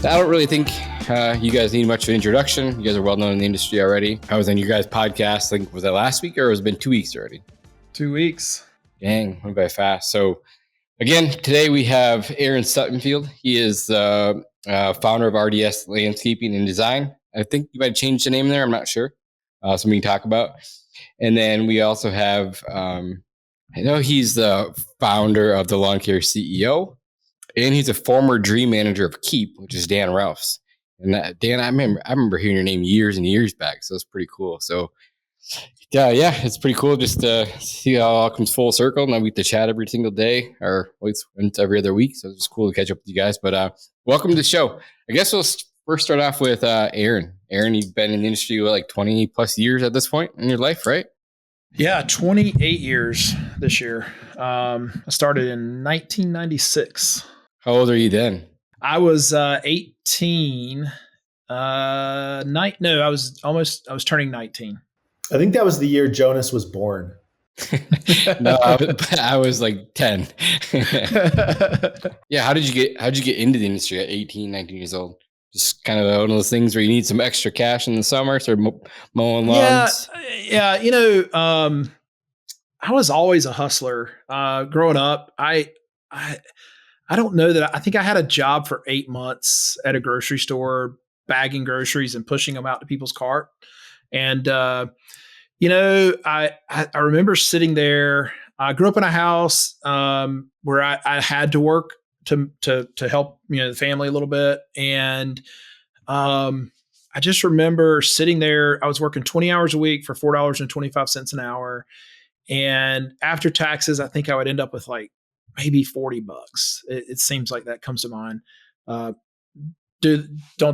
I don't really think you guys need much of an introduction. You guys are well known in the industry already. I was on your guys' podcast. I think was that last week or has it been 2 weeks already? 2 weeks. Dang, went by fast. So again, today we have Aaron Suttenfield. He is the founder of RDS Landscaping and Design. I think you might change the name there. I'm not sure. Something we can talk about. And then we also have, I know he's the founder of the Lawn Care CEO. And he's a former dream manager of Keep, which is Dan Ralph's. And Dan, I remember hearing your name years and years back. So it's pretty cool. So yeah, it's pretty cool just to see how it all comes full circle. Now we get to chat every single day, or at least once every other week. So it's just cool to catch up with you guys. But welcome to the show. I guess we'll first start off with Aaron. Aaron, you've been in the industry like 20 plus years at this point in your life, right? Yeah, 28 years this year. I started in 1996. How old are you then? I was 18. I was turning 19. I think that was the year Jonas was born. No, I was like 10. Yeah, how did you get into the industry at 18, 19 years old? Just kind of one of those things where you need some extra cash in the summer, so mowing lawns. Yeah. I was always a hustler. Growing up, I don't know that. I think I had a job for 8 months at a grocery store, bagging groceries and pushing them out to people's cart. And, I remember sitting there. I grew up in a house where I had to work to help, the family a little bit. And I just remember sitting there. I was working 20 hours a week for $4.25 an hour. And after taxes, I think I would end up with like maybe $40. It seems like that comes to mind. Don't do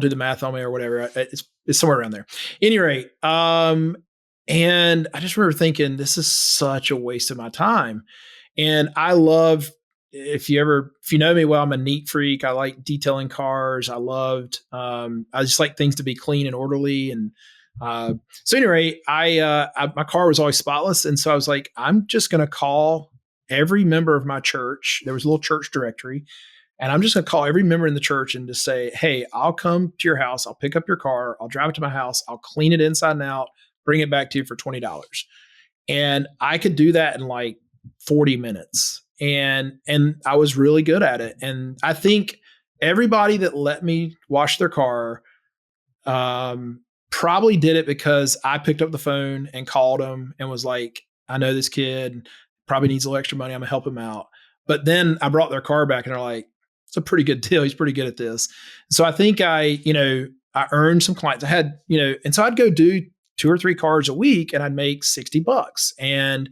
the math on me or whatever. It's somewhere around there. Any rate, and I just remember thinking, this is such a waste of my time. And I love, if you know me well, I'm a neat freak. I like detailing cars. I just like things to be clean and orderly. And so anyway, my car was always spotless. And so I was like, I'm just going to call every member of my church. There was a little church directory. And I'm just going to call every member in the church and just say, hey, I'll come to your house. I'll pick up your car. I'll drive it to my house. I'll clean it inside and out, bring it back to you for $20. And I could do that in like 40 minutes. And I was really good at it. And I think everybody that let me wash their car probably did it because I picked up the phone and called them and was like, I know this kid probably needs a little extra money. I'm gonna help him out. But then I brought their car back and they're like, it's a pretty good deal. He's pretty good at this. So I think I earned some clients. I had, and so I'd go do 2 or 3 cars a week and I'd make $60. And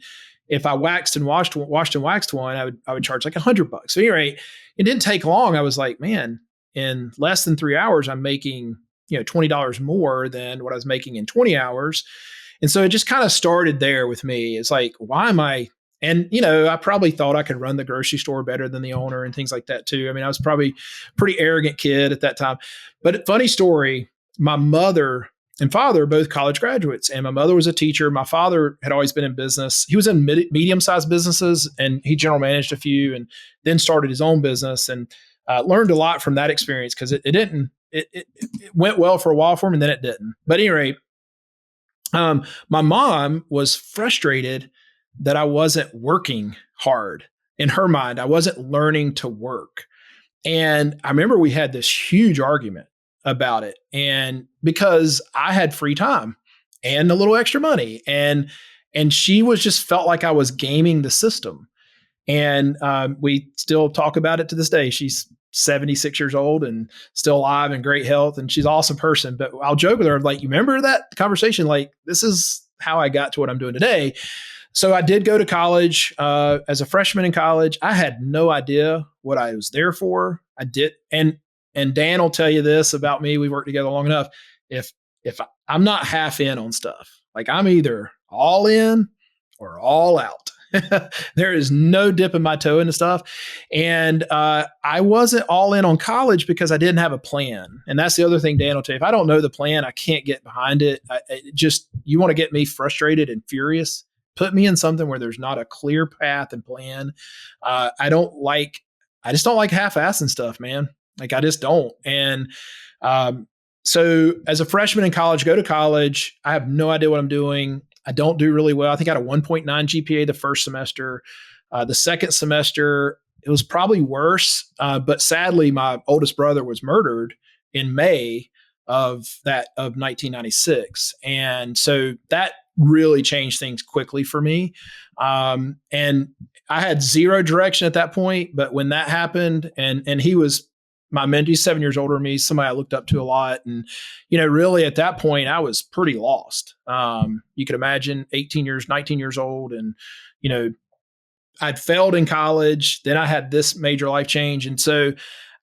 if I washed and waxed one, I would charge like $100. So anyway, it didn't take long. I was like, man, in less than 3 hours, I'm making, $20 more than what I was making in 20 hours. And so it just kind of started there with me. It's like, why am I? And, I probably thought I could run the grocery store better than the owner and things like that too. I mean, I was probably a pretty arrogant kid at that time. But funny story, my mother and father are both college graduates, and my mother was a teacher. My father had always been in business. He was in medium-sized businesses, and he general managed a few and then started his own business, and learned a lot from that experience because it went well for a while for him and then it didn't. But at any rate, my mom was frustrated that I wasn't working hard. In her mind, I wasn't learning to work. And I remember we had this huge argument about it. And because I had free time and a little extra money, and she just felt like I was gaming the system. And we still talk about it to this day. She's 76 years old and still alive and great health. And she's an awesome person. But I'll joke with her, like, you remember that conversation? Like, this is how I got to what I'm doing today. So I did go to college as a freshman in college. I had no idea what I was there for. I did. And Dan will tell you this about me. We worked together long enough. If I'm not half in on stuff, like I'm either all in or all out. There is no dipping my toe into stuff. And I wasn't all in on college because I didn't have a plan. And that's the other thing Dan will tell you. If I don't know the plan, I can't get behind it. You want to get me frustrated and furious, put me in something where there's not a clear path and plan. I just don't like half-assing stuff, man. Like I just don't. And so as a freshman in college, go to college, I have no idea what I'm doing. I don't do really well. I think I had a 1.9 GPA the first semester. The second semester, it was probably worse. But sadly, my oldest brother was murdered in May of 1996. And so that really changed things quickly for me. And I had zero direction at that point. But when that happened, and he was my mentor, he's 7 years older than me, somebody I looked up to a lot. And, really at that point, I was pretty lost. You could imagine 19 years old. And, I'd failed in college. Then I had this major life change. And so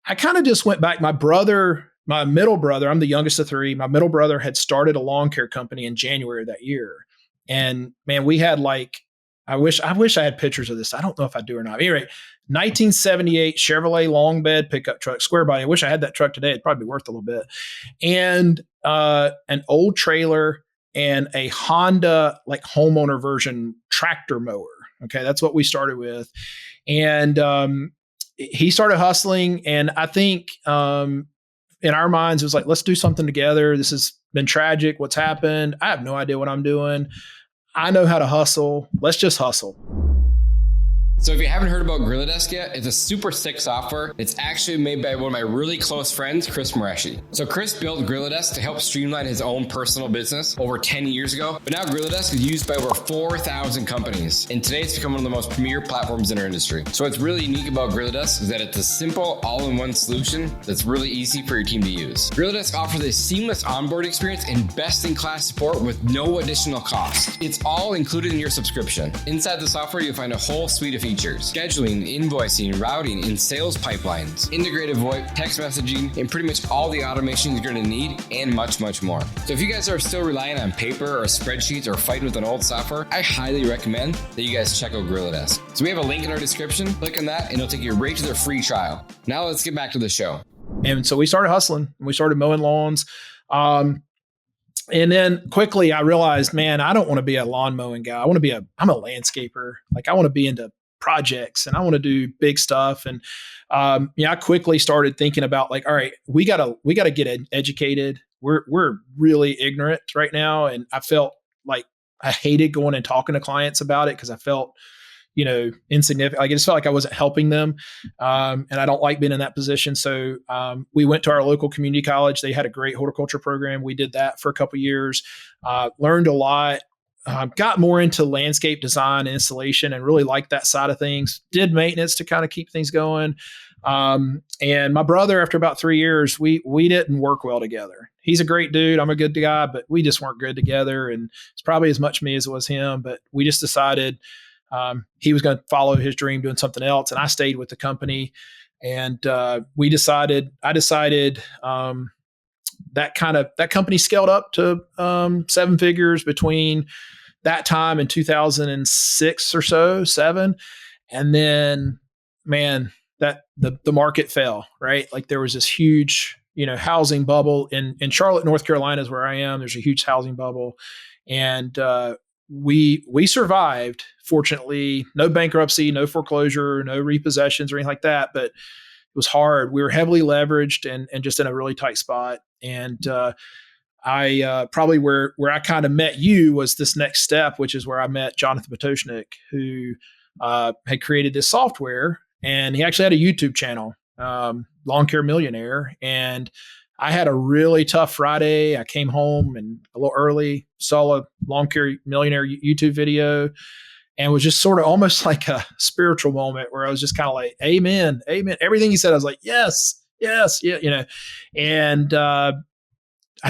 I kind of just went back. My middle brother, I'm the youngest of three. My middle brother had started a lawn care company in January of that year. And man, we had I wish I had pictures of this. I don't know if I do or not. Anyway, 1978 Chevrolet long bed pickup truck, square body. I wish I had that truck today. It'd probably be worth a little bit. And an old trailer and a Honda homeowner version tractor mower. Okay, that's what we started with. And he started hustling. And I think in our minds, it was let's do something together. This has been tragic. What's happened? I have no idea what I'm doing. I know how to hustle. Let's just hustle. So if you haven't heard about Gorilladesk yet, it's a super sick software. It's actually made by one of my really close friends, Chris Moreshi. So Chris built Gorilladesk to help streamline his own personal business over 10 years ago. But now Gorilladesk is used by over 4,000 companies. And today it's become one of the most premier platforms in our industry. So what's really unique about Gorilladesk is that it's a simple all-in-one solution that's really easy for your team to use. Gorilladesk offers a seamless onboard experience and best-in-class support with no additional cost. It's all included in your subscription. Inside the software, you'll find a whole suite of features: scheduling, invoicing, routing, and sales pipelines, integrated VoIP, text messaging, and pretty much all the automation you're going to need, and much, much more. So if you guys are still relying on paper or spreadsheets or fighting with an old software, I highly recommend that you guys check out Gorilladesk. So we have a link in our description. Click on that and it'll take you right to their free trial. Now let's get back to the show. And so we started hustling. We started mowing lawns. And then quickly I realized, man, I don't want to be a lawn mowing guy. I'm a landscaper. I want to be into projects and I want to do big stuff. And, I quickly started thinking about all right, we gotta get educated. We're really ignorant right now. And I felt like I hated going and talking to clients about it because I felt, insignificant. I just felt like I wasn't helping them. And I don't like being in that position. So we went to our local community college. They had a great horticulture program. We did that for a couple of years, learned a lot, got more into landscape design and installation and really liked that side of things. Did maintenance to kind of keep things going. And my brother, after about 3 years, we didn't work well together. He's a great dude. I'm a good guy, but we just weren't good together. And it's probably as much me as it was him, but we just decided he was going to follow his dream doing something else. And I stayed with the company. And I decided that company scaled up to 7 figures between that time in 2006 or so, 7. And then, man, that the market fell, right? There was this huge, housing bubble in Charlotte, North Carolina is where I am. There's a huge housing bubble. And we survived. Fortunately, no bankruptcy, no foreclosure, no repossessions or anything like that. But it was hard. We were heavily leveraged and just in a really tight spot. And I probably where I kind of met you was this next step, which is where I met Jonathan Potoshnik, who had created this software, and he actually had a YouTube channel, Lawn Care Millionaire. And I had a really tough Friday. I came home and a little early, saw a Lawn Care Millionaire YouTube video, and was just sort of almost like a spiritual moment where I was just kind of like, amen, amen. Everything he said, I was like, yes, yes, yeah, And I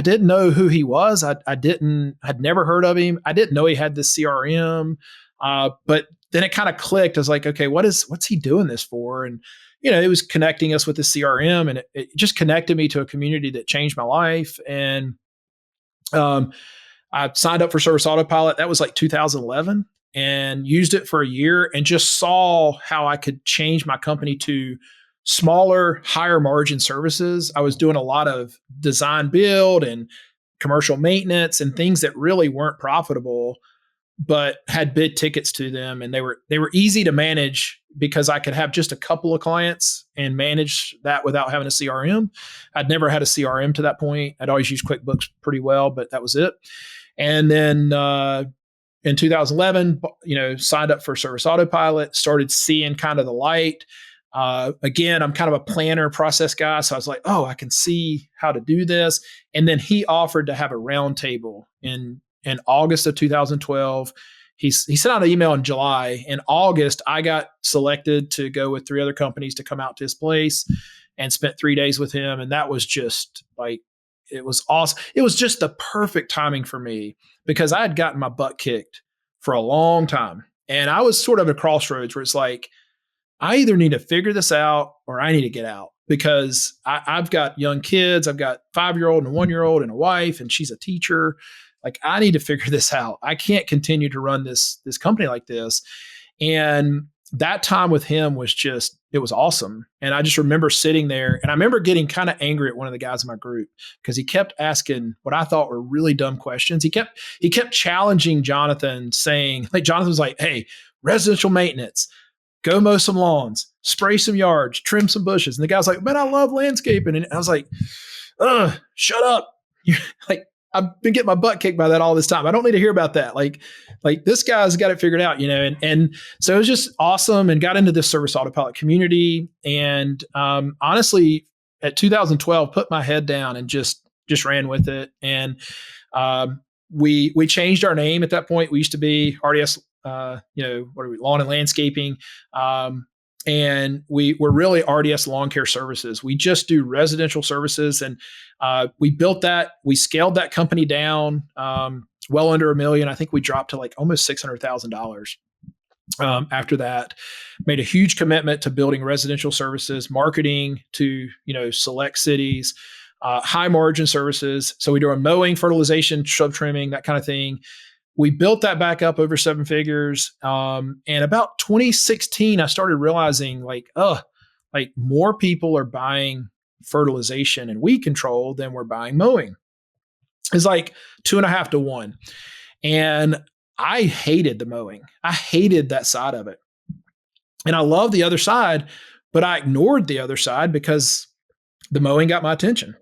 didn't know who he was. I'd never heard of him. I didn't know he had this CRM. But then it kind of clicked. I was like, okay, what's he doing this for? And, it was connecting us with the CRM, and it just connected me to a community that changed my life. And I signed up for Service Autopilot. That was 2011, and used it for a year and just saw how I could change my company to smaller, higher margin services. I was doing a lot of design build and commercial maintenance and things that really weren't profitable, but had big tickets to them. And they were easy to manage because I could have just a couple of clients and manage that without having a CRM. I'd never had a CRM to that point. I'd always used QuickBooks pretty well, but that was it. And then in 2011, signed up for Service Autopilot, started seeing kind of the light. Again, I'm kind of a planner process guy. So I was like, oh, I can see how to do this. And then he offered to have a roundtable in August of 2012. He sent out an email in July. In August, I got selected to go with 3 other companies to come out to his place and spent 3 days with him. And that was just like, it was awesome. It was just the perfect timing for me because I had gotten my butt kicked for a long time. And I was sort of at a crossroads where it's like, I either need to figure this out or I need to get out because I've got young kids. I've got 5-year-old and a 1-year-old and a wife, and she's a teacher. Like, I need to figure this out. I can't continue to run this company like this. And that time with him was just, it was awesome. And I just remember sitting there and I remember getting kind of angry at one of the guys in my group because he kept asking what I thought were really dumb questions. He kept challenging Jonathan, saying, like, Jonathan was like, hey, residential maintenance, go mow some lawns, spray some yards, trim some bushes. And the guy's like, man, I love landscaping. And I was like, shut up. Like, I've been getting my butt kicked by that all this time. I don't need to hear about that. Like this guy's got it figured out, and so it was just awesome and got into this Service Autopilot community. And honestly, at 2012, put my head down and just ran with it. And we changed our name at that point. We used to be RDS, what are we, Lawn and Landscaping. And we're really RDS Lawn Care Services. We just do residential services. And we built that. We scaled that company down well under $1 million. I think we dropped to like almost $600,000 after that. Made a huge commitment to building residential services, marketing to select cities, high margin services. So we do our mowing, fertilization, shrub trimming, that kind of thing. We built that back up over 7 figures. And about 2016, I started realizing like more people are buying fertilization and weed control than we're buying mowing. It's like 2.5 to 1. And I hated the mowing. I hated that side of it. And I love the other side, but I ignored the other side because the mowing got my attention.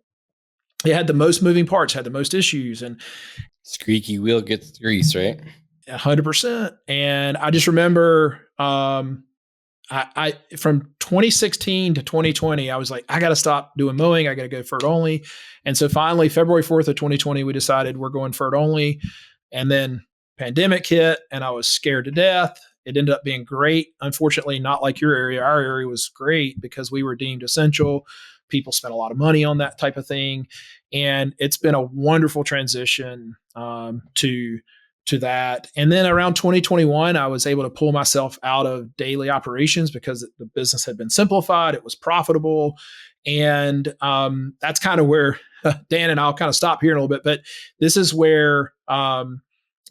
It had the most moving parts, had the most issues, and squeaky wheel gets grease, right? 100%. And I just remember, I from 2016 to 2020, I was like, I got to stop doing mowing. I got to go FERT only. And so finally, February 4th of 2020, we decided we're going FERT only. And then pandemic hit and I was scared to death. It ended up being great. Unfortunately, not like your area. Our area was great because we were deemed essential. People spent a lot of money on that type of thing. And it's been a wonderful transition to that. And then around 2021, I was able to pull myself out of daily operations because the business had been simplified. It was profitable. And that's kind of where Dan and I'll kind of stop here in a little bit. But this is where, I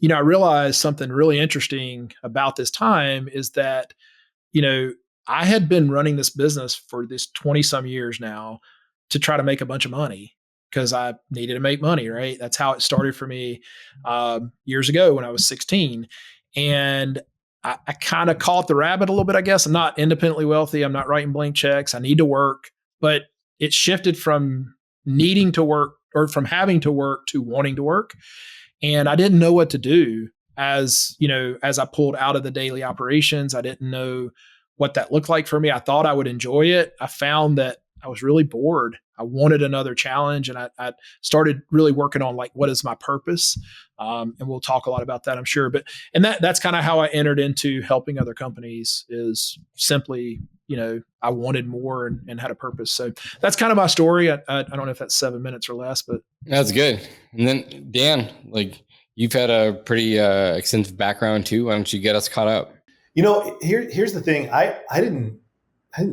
realized something really interesting about this time is that, I had been running this business for this 20 some years now to try to make a bunch of money because I needed to make money, right? That's how it started for me years ago when I was 16. And I kind of caught the rabbit a little bit, I guess. I'm not independently wealthy. I'm not writing blank checks. I need to work. But it shifted from needing to work or from having to work to wanting to work. And I didn't know what to do as I pulled out of the daily operations. I didn't know what that looked like for me. I thought I would enjoy it. I found that I was really bored. I wanted another challenge. And I started really working on like, what is my purpose? And we'll talk a lot about that, I'm sure. But, and that's kind of how I entered into helping other companies is simply, I wanted more and had a purpose. So that's kind of my story. I don't know if that's 7 minutes or less, but that's good. And then Dan, like you've had a pretty extensive background too. Why don't you get us caught up? Here's the thing. I didn't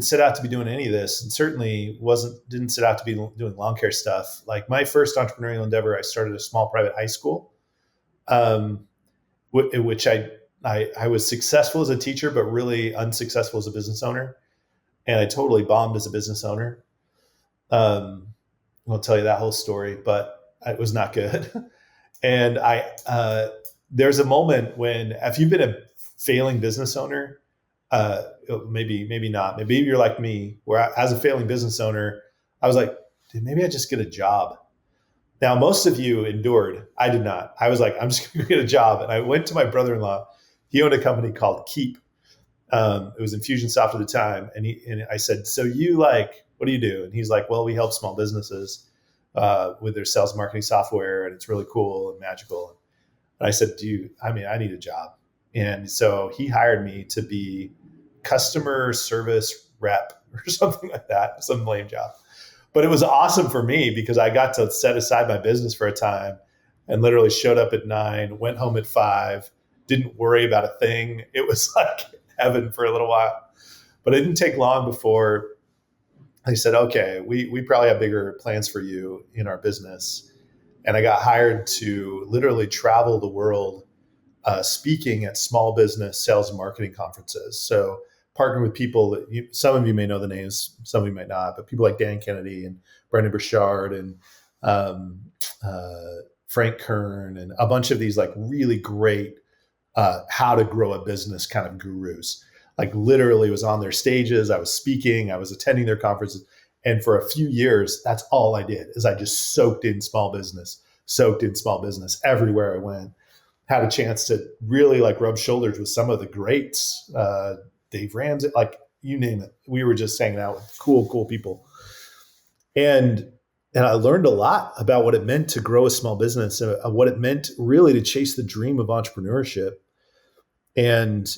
set out to be doing any of this, and certainly didn't set out to be doing lawn care stuff. Like my first entrepreneurial endeavor, I started a small private high school, which I was successful as a teacher, but really unsuccessful as a business owner, and I totally bombed as a business owner. I'll tell you that whole story, but it was not good. And there's a moment when, if you've been a failing business owner, maybe not. Maybe you're like me, where as a failing business owner, I was like, dude, maybe I just get a job. Now, most of you endured. I did not. I was like, I'm just going to get a job. And I went to my brother-in-law. He owned a company called Keep. It was Infusionsoft at the time. And I said, so you what do you do? And he's like, well, we help small businesses with their sales marketing software. And it's really cool and magical. And I said, I need a job. And so he hired me to be customer service rep or something like that, some lame job. But it was awesome for me because I got to set aside my business for a time and literally showed up at 9, went home at 5, didn't worry about a thing. It was like heaven for a little while. But it didn't take long before they said, okay, we probably have bigger plans for you in our business. And I got hired to literally travel the world speaking at small business sales and marketing conferences. So partner with people that some of you may know the names, some of you might not, but people like Dan Kennedy and Brendan Burchard and Frank Kern and a bunch of these like really great how to grow a business kind of gurus. Like literally was on their stages. I was speaking, I was attending their conferences. And for a few years, that's all I did is I just soaked in small business everywhere I went. Had a chance to really like rub shoulders with some of the greats, Dave Ramsey, like you name it. We were just hanging out with cool people. And I learned a lot about what it meant to grow a small business, what it meant really to chase the dream of entrepreneurship. And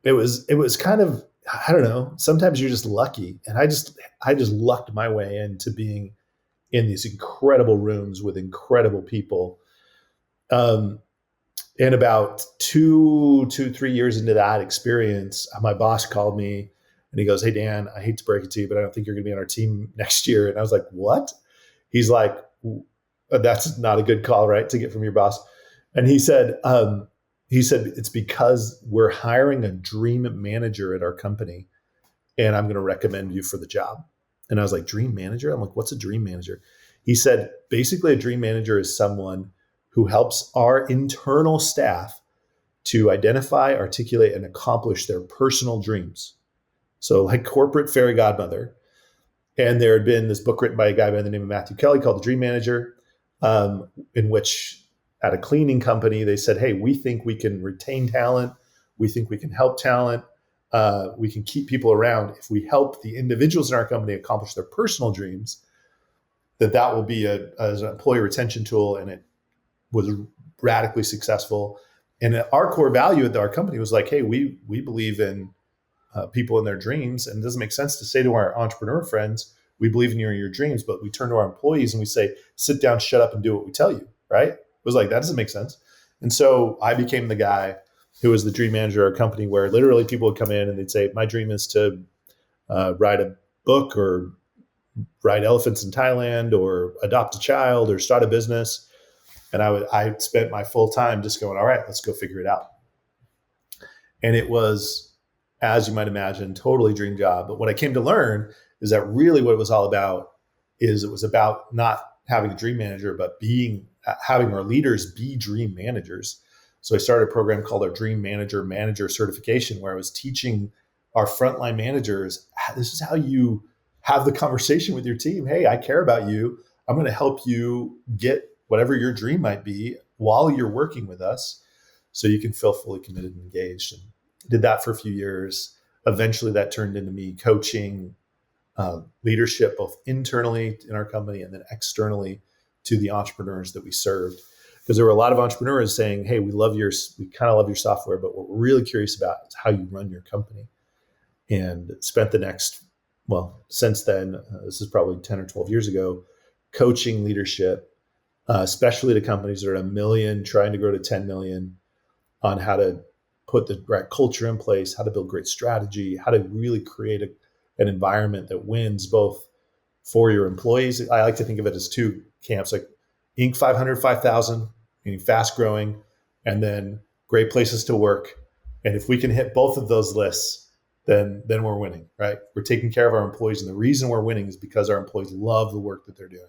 it was kind of, I don't know, sometimes you're just lucky. And I just lucked my way into being in these incredible rooms with incredible people. And about 3 years into that experience, my boss called me and he goes, hey, Dan, I hate to break it to you, but I don't think you're going to be on our team next year. And I was like, what? He's like, that's not a good call, right? To get from your boss. And he said, it's because we're hiring a dream manager at our company and I'm going to recommend you for the job. And I was like, dream manager? I'm like, what's a dream manager? He said, basically a dream manager is someone who helps our internal staff to identify, articulate, and accomplish their personal dreams. So like corporate fairy godmother. And there had been this book written by a guy by the name of Matthew Kelly called The Dream Manager, in which at a cleaning company, they said, hey, we think we can retain talent. We think we can help talent. We can keep people around. If we help the individuals in our company accomplish their personal dreams, that will be as an employee retention tool. And it was radically successful. And our core value at our company was like, hey, we believe in people in their dreams. And it doesn't make sense to say to our entrepreneur friends, we believe in your dreams, but we turn to our employees and we say, sit down, shut up, and do what we tell you, right? It was like, that doesn't make sense. And so I became the guy who was the dream manager of our company, where literally people would come in and they'd say, my dream is to write a book or ride elephants in Thailand or adopt a child or start a business. And I spent my full time just going, all right, let's go figure it out. And it was, as you might imagine, totally dream job. But what I came to learn is that really what it was all about is it was about not having a dream manager, but having our leaders be dream managers. So I started a program called our Dream Manager Certification, where I was teaching our frontline managers, this is how you have the conversation with your team. Hey, I care about you. I'm going to help you get whatever your dream might be while you're working with us so you can feel fully committed and engaged. And did that for a few years. Eventually that turned into me coaching leadership, both internally in our company and then externally to the entrepreneurs that we served. Because there were a lot of entrepreneurs saying, hey, we kind of love your software, but what we're really curious about is how you run your company. And spent the next, since then, this is probably 10 or 12 years ago, coaching leadership, especially to companies that are at $1 million, trying to grow to 10 million, on how to put the right culture in place, how to build great strategy, how to really create an environment that wins both for your employees. I like to think of it as two camps, like Inc. 500, 5,000, meaning fast growing, and then great places to work. And if we can hit both of those lists, then we're winning, right? We're taking care of our employees. And the reason we're winning is because our employees love the work that they're doing.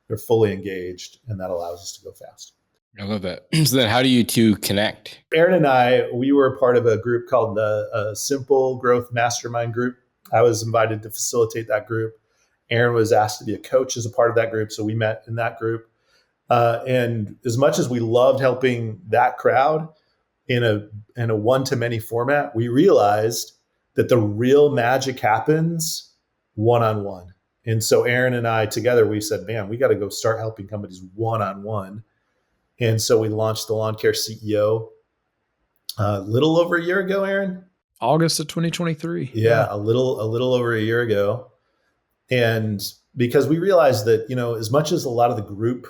They're fully engaged, and that allows us to go fast. I love that. So then how do you two connect? Aaron and I, we were part of a group called the Simple Growth Mastermind Group. I was invited to facilitate that group. Aaron was asked to be a coach as a part of that group. So we met in that group. And as much as we loved helping that crowd in a one-to-many format, we realized that the real magic happens one-on-one. And so Aaron and I together, we said, man, we got to go start helping companies one-on-one. And so we launched the Lawn Care CEO a little over a year ago, Aaron. August of 2023. Yeah, a little over a year ago. And because we realized that, as much as a lot of the group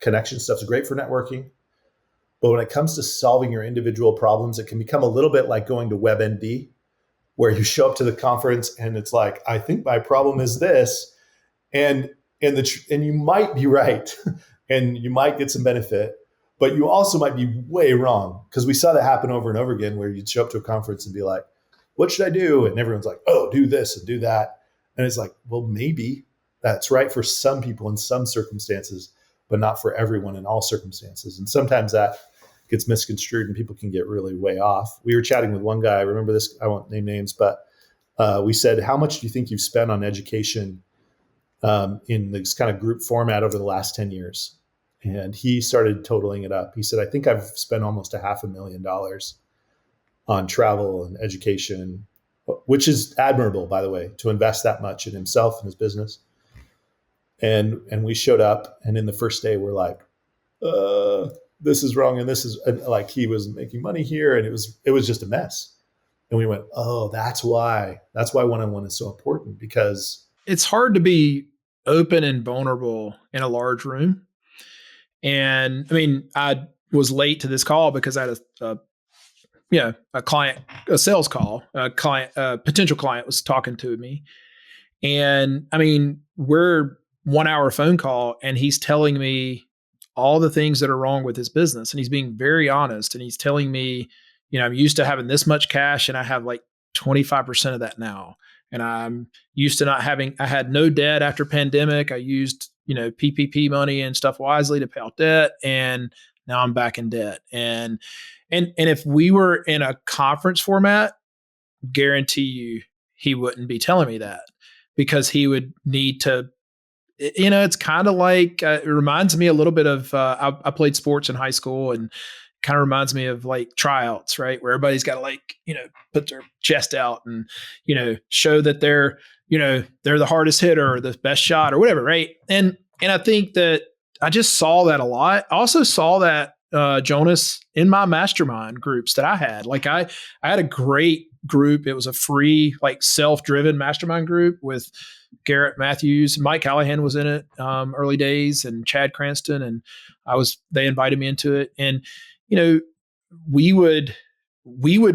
connection stuff is great for networking, but when it comes to solving your individual problems, it can become a little bit like going to WebMD, where you show up to the conference and it's like, I think my problem is this, and you might be right, and you might get some benefit, but you also might be way wrong, because we saw that happen over and over again, where you'd show up to a conference and be like, what should I do? And everyone's like, oh, do this and do that. And it's like, well, maybe that's right for some people in some circumstances, but not for everyone in all circumstances. And sometimes that gets misconstrued and people can get really way off. We were chatting with one guy, I remember this, I won't name names, but we said, how much do you think you've spent on education in this kind of group format over the last 10 years? And he started totaling it up. He said, I think I've spent almost $500,000 on travel and education, which is admirable, by the way, to invest that much in himself and his business. And we showed up, and in the first day, we're like, this is wrong, and this is like, he was making money here, and it was just a mess. And we went, oh, that's why one-on-one is so important, because it's hard to be open and vulnerable in a large room. And I mean, I was late to this call because I had a client, a sales call, a potential client was talking to me. And I mean, we're 1 hour phone call, and he's telling me all the things that are wrong with his business. And he's being very honest. And he's telling me, I'm used to having this much cash, and I have like 25% of that now. And I'm used to I had no debt after pandemic. I used, PPP money and stuff wisely to pay off debt. And now I'm back in debt. And if we were in a conference format, guarantee you he wouldn't be telling me that, because he would need to, it's kind of like, it reminds me a little bit of, I played sports in high school, and kind of reminds me of like tryouts, right? Where everybody's got to put their chest out and, show that they're the hardest hitter or the best shot or whatever. Right. And I think that I just saw that a lot. I also saw that, Jonas, in my mastermind groups that I had. Like I had a great group. It was a free, like self-driven mastermind group with Garrett Matthews. Mike Callahan was in it early days, and Chad Cranston. And they invited me into it. And, we would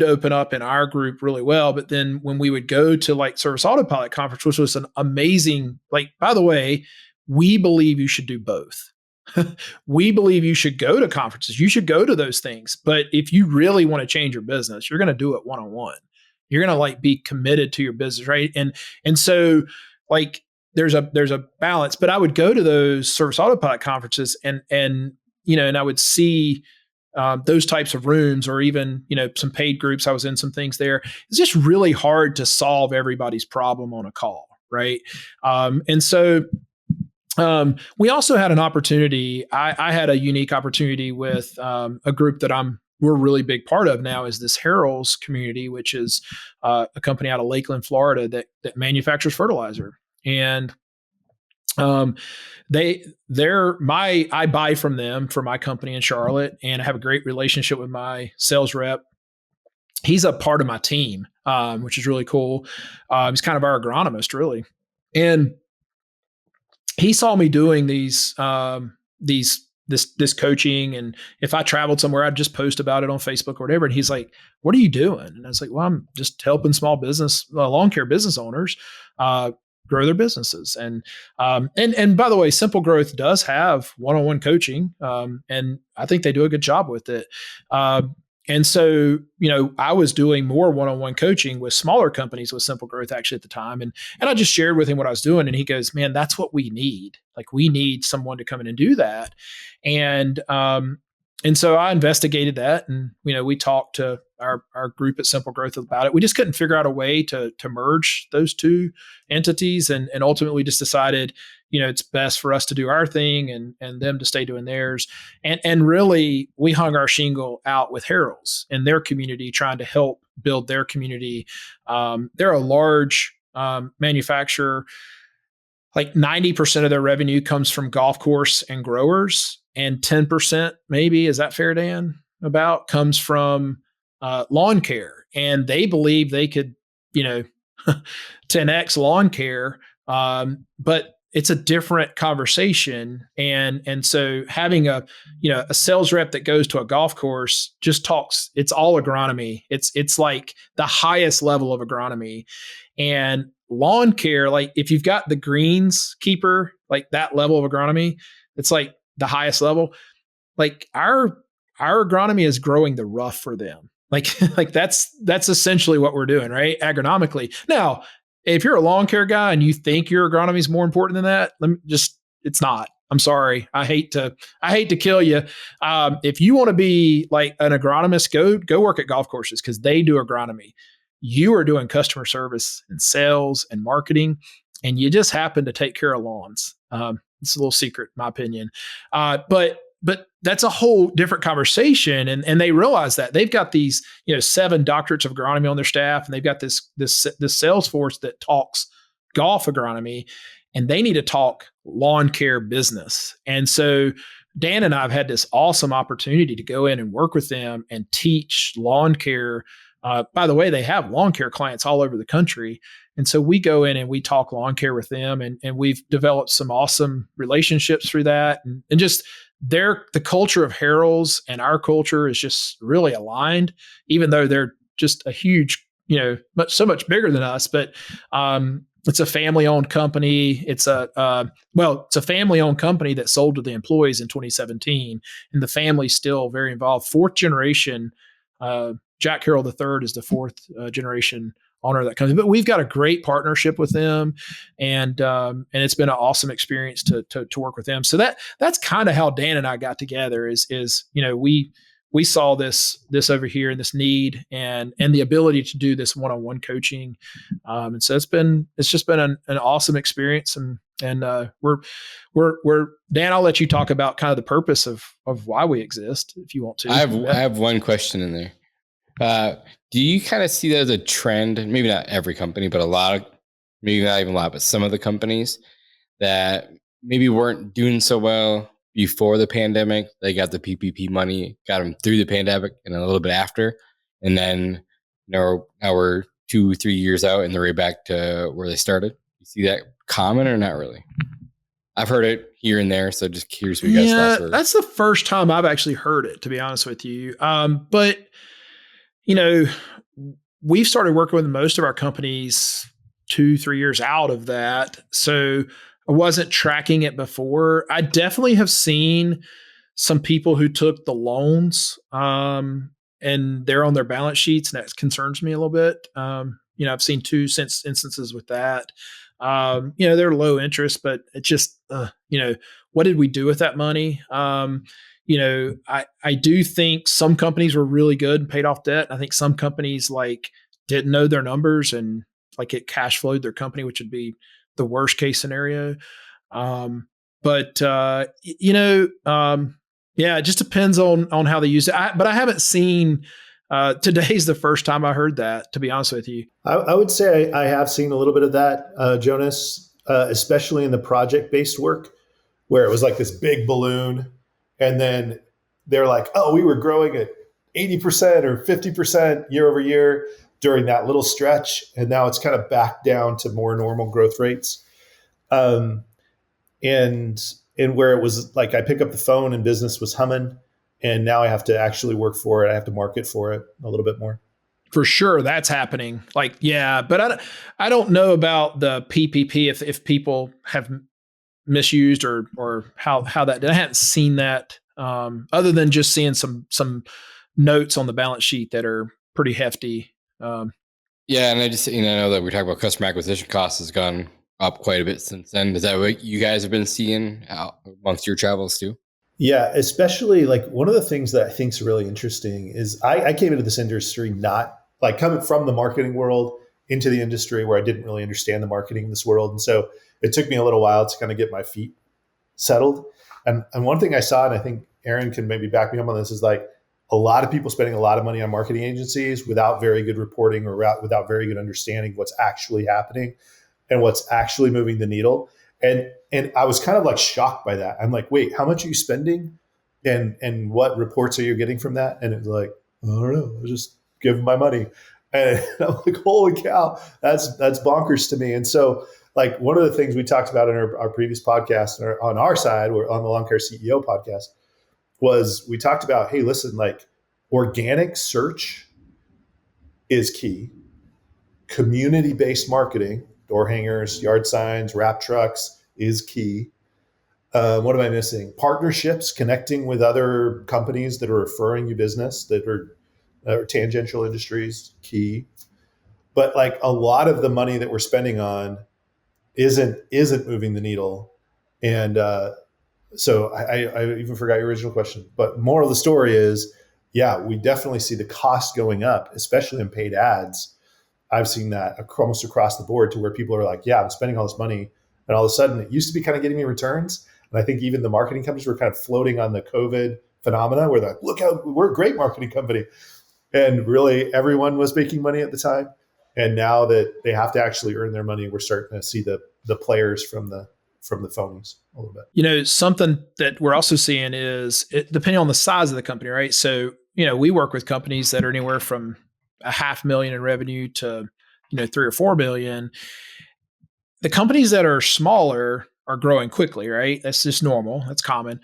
open up in our group really well. But then when we would go to like Service Autopilot Conference, which was an amazing, by the way, we believe you should do both. We believe you should go to conferences. You should go to those things. But if you really want to change your business, you're going to do it one-on-one. You're going to be committed to your business. Right. And so there's a balance, but I would go to those Service Autopilot conferences and I would see those types of rooms, or even, some paid groups. I was in some things there. It's just really hard to solve everybody's problem on a call. Right. And so we also had an opportunity. I had a unique opportunity with a group that we're a really big part of now, is this Harrell's community, which is a company out of Lakeland, Florida that manufactures fertilizer. And I buy from them for my company in Charlotte, and I have a great relationship with my sales rep. He's a part of my team, which is really cool. He's kind of our agronomist, really. And he saw me doing this coaching. And if I traveled somewhere, I'd just post about it on Facebook or whatever. And he's like, what are you doing? And I was like, well, I'm just helping small business, lawn care business owners, grow their businesses. And by the way, Simple Growth does have one-on-one coaching. And I think they do a good job with it. And so, I was doing more one-on-one coaching with smaller companies with Simple Growth actually at the time. And I just shared with him what I was doing. And he goes, man, that's what we need. Like, we need someone to come in and do that. And And so I investigated that, and we talked to our group at Simple Growth about it. We just couldn't figure out a way to merge those two entities, and ultimately we just decided, it's best for us to do our thing and them to stay doing theirs. And really, we hung our shingle out with Harold's and their community, trying to help build their community. They're a large manufacturer. Like 90% of their revenue comes from golf course and growers, and 10%, maybe, is that fair, Dan? About comes from lawn care. And they believe they could, 10x lawn care. But it's a different conversation. And so having a sales rep that goes to a golf course just talks, it's all agronomy. It's like the highest level of agronomy. And lawn care, like if you've got the greenskeeper, like that level of agronomy, it's like the highest level. Like our agronomy is growing the rough for them. Like that's essentially what we're doing, right? Agronomically. Now, if you're a lawn care guy and you think your agronomy is more important than that, it's not. I'm sorry. I hate to kill you. If you want to be like an agronomist, go work at golf courses, because they do agronomy. You are doing customer service and sales and marketing, and you just happen to take care of lawns. It's a little secret, in my opinion. But that's a whole different conversation. And they realize that they've got these, 7 doctorates of agronomy on their staff, and they've got this sales force that talks golf agronomy, and they need to talk lawn care business. And so Dan and I have had this awesome opportunity to go in and work with them and teach lawn care. By the way, they have lawn care clients all over the country. And so we go in and we talk lawn care with them, and we've developed some awesome relationships through that. And just the culture of Harold's and our culture is just really aligned, even though they're just a huge, so much bigger than us. But it's a family-owned company. It's a family-owned company that sold to the employees in 2017, and the family's still very involved. 4th generation. Jack Harold III is the 4th generation owner of that company. But we've got a great partnership with them, and it's been an awesome experience to work with them. So that's kind of how Dan and I got together. Is we saw this over here, and this need and the ability to do this one-on-one coaching, and so it's just been an awesome experience. And we're Dan, I'll let you talk about kind of the purpose of why we exist, if you want to. I have one question in there. Do you kind of see that as a trend? Maybe not every company, but maybe not even a lot, but some of the companies that maybe weren't doing so well before the pandemic, they got the PPP money, got them through the pandemic and a little bit after. And then now we're 2-3 years out and they're right back to where they started. You see that common or not really? I've heard it here and there, so just curious what you guys thoughts were. That's the first time I've actually heard it, to be honest with you. But we've started working with most of our companies 2-3 years out of that. So I wasn't tracking it before. I definitely have seen some people who took the loans and they're on their balance sheets, and that concerns me a little bit. I've seen 2 instances with that. They're low interest, but it's just, what did we do with that money? I do think some companies were really good and paid off debt. I think some companies didn't know their numbers and it cash flowed their company, which would be the worst case scenario. It just depends on how they use it. But I haven't seen, today's the first time I heard that, to be honest with you. I would say I have seen a little bit of that, Jonas, especially in the project-based work, where it was like this big balloon. And then they're like, oh, we were growing at 80% or 50% year over year during that little stretch. And now it's kind of back down to more normal growth rates. And where it was like, I pick up the phone and business was humming, and now I have to actually work for it. I have to market for it a little bit more. For sure, that's happening. But I don't know about the PPP if people have misused or how that. I hadn't seen that other than just seeing some notes on the balance sheet that are pretty hefty. Yeah, and I just know that we're talking about customer acquisition costs has gone up quite a bit since then. Is that what you guys have been seeing out amongst your travels too? Yeah, especially like one of the things that I think is really interesting is I came into this industry not like coming from the marketing world into the industry where I didn't really understand the marketing in this world. And so it took me a little while to kind of get my feet settled. And one thing I saw, and I think Aaron can maybe back me up on this, is like a lot of people spending a lot of money on marketing agencies without very good reporting or without very good understanding of what's actually happening and what's actually moving the needle. And I was kind of like shocked by that. I'm like, wait, how much are you spending? And what reports are you getting from that? And it was like, I don't know, I just give them my money. And I'm like, holy cow, that's bonkers to me. And so like one of the things we talked about in our previous podcast on our side, or on the Lawn Care CEO podcast, was we talked about, hey, listen, like organic search is key. Community-based marketing, door hangers, yard signs, wrap trucks is key. What am I missing? Partnerships, connecting with other companies that are referring you business that are tangential industries, key. But like a lot of the money that we're spending on isn't moving the needle. And so I even forgot your original question. But moral of the story is, yeah, we definitely see the cost going up, especially in paid ads. I've seen that almost across the board to where people are like, yeah, I'm spending all this money. And all of a sudden it used to be kind of getting me returns. And I think even the marketing companies were kind of floating on the COVID phenomena where they're like, look how we're a great marketing company. And really everyone was making money at the time. And now that they have to actually earn their money, we're starting to see the players from the phonies a little bit. You know, something that we're also seeing is depending on the size of the company, right? So, you know, we work with companies that are anywhere from $500,000 in revenue to, you know, 3 or 4 million. The companies that are smaller are growing quickly, right? That's just normal. That's common.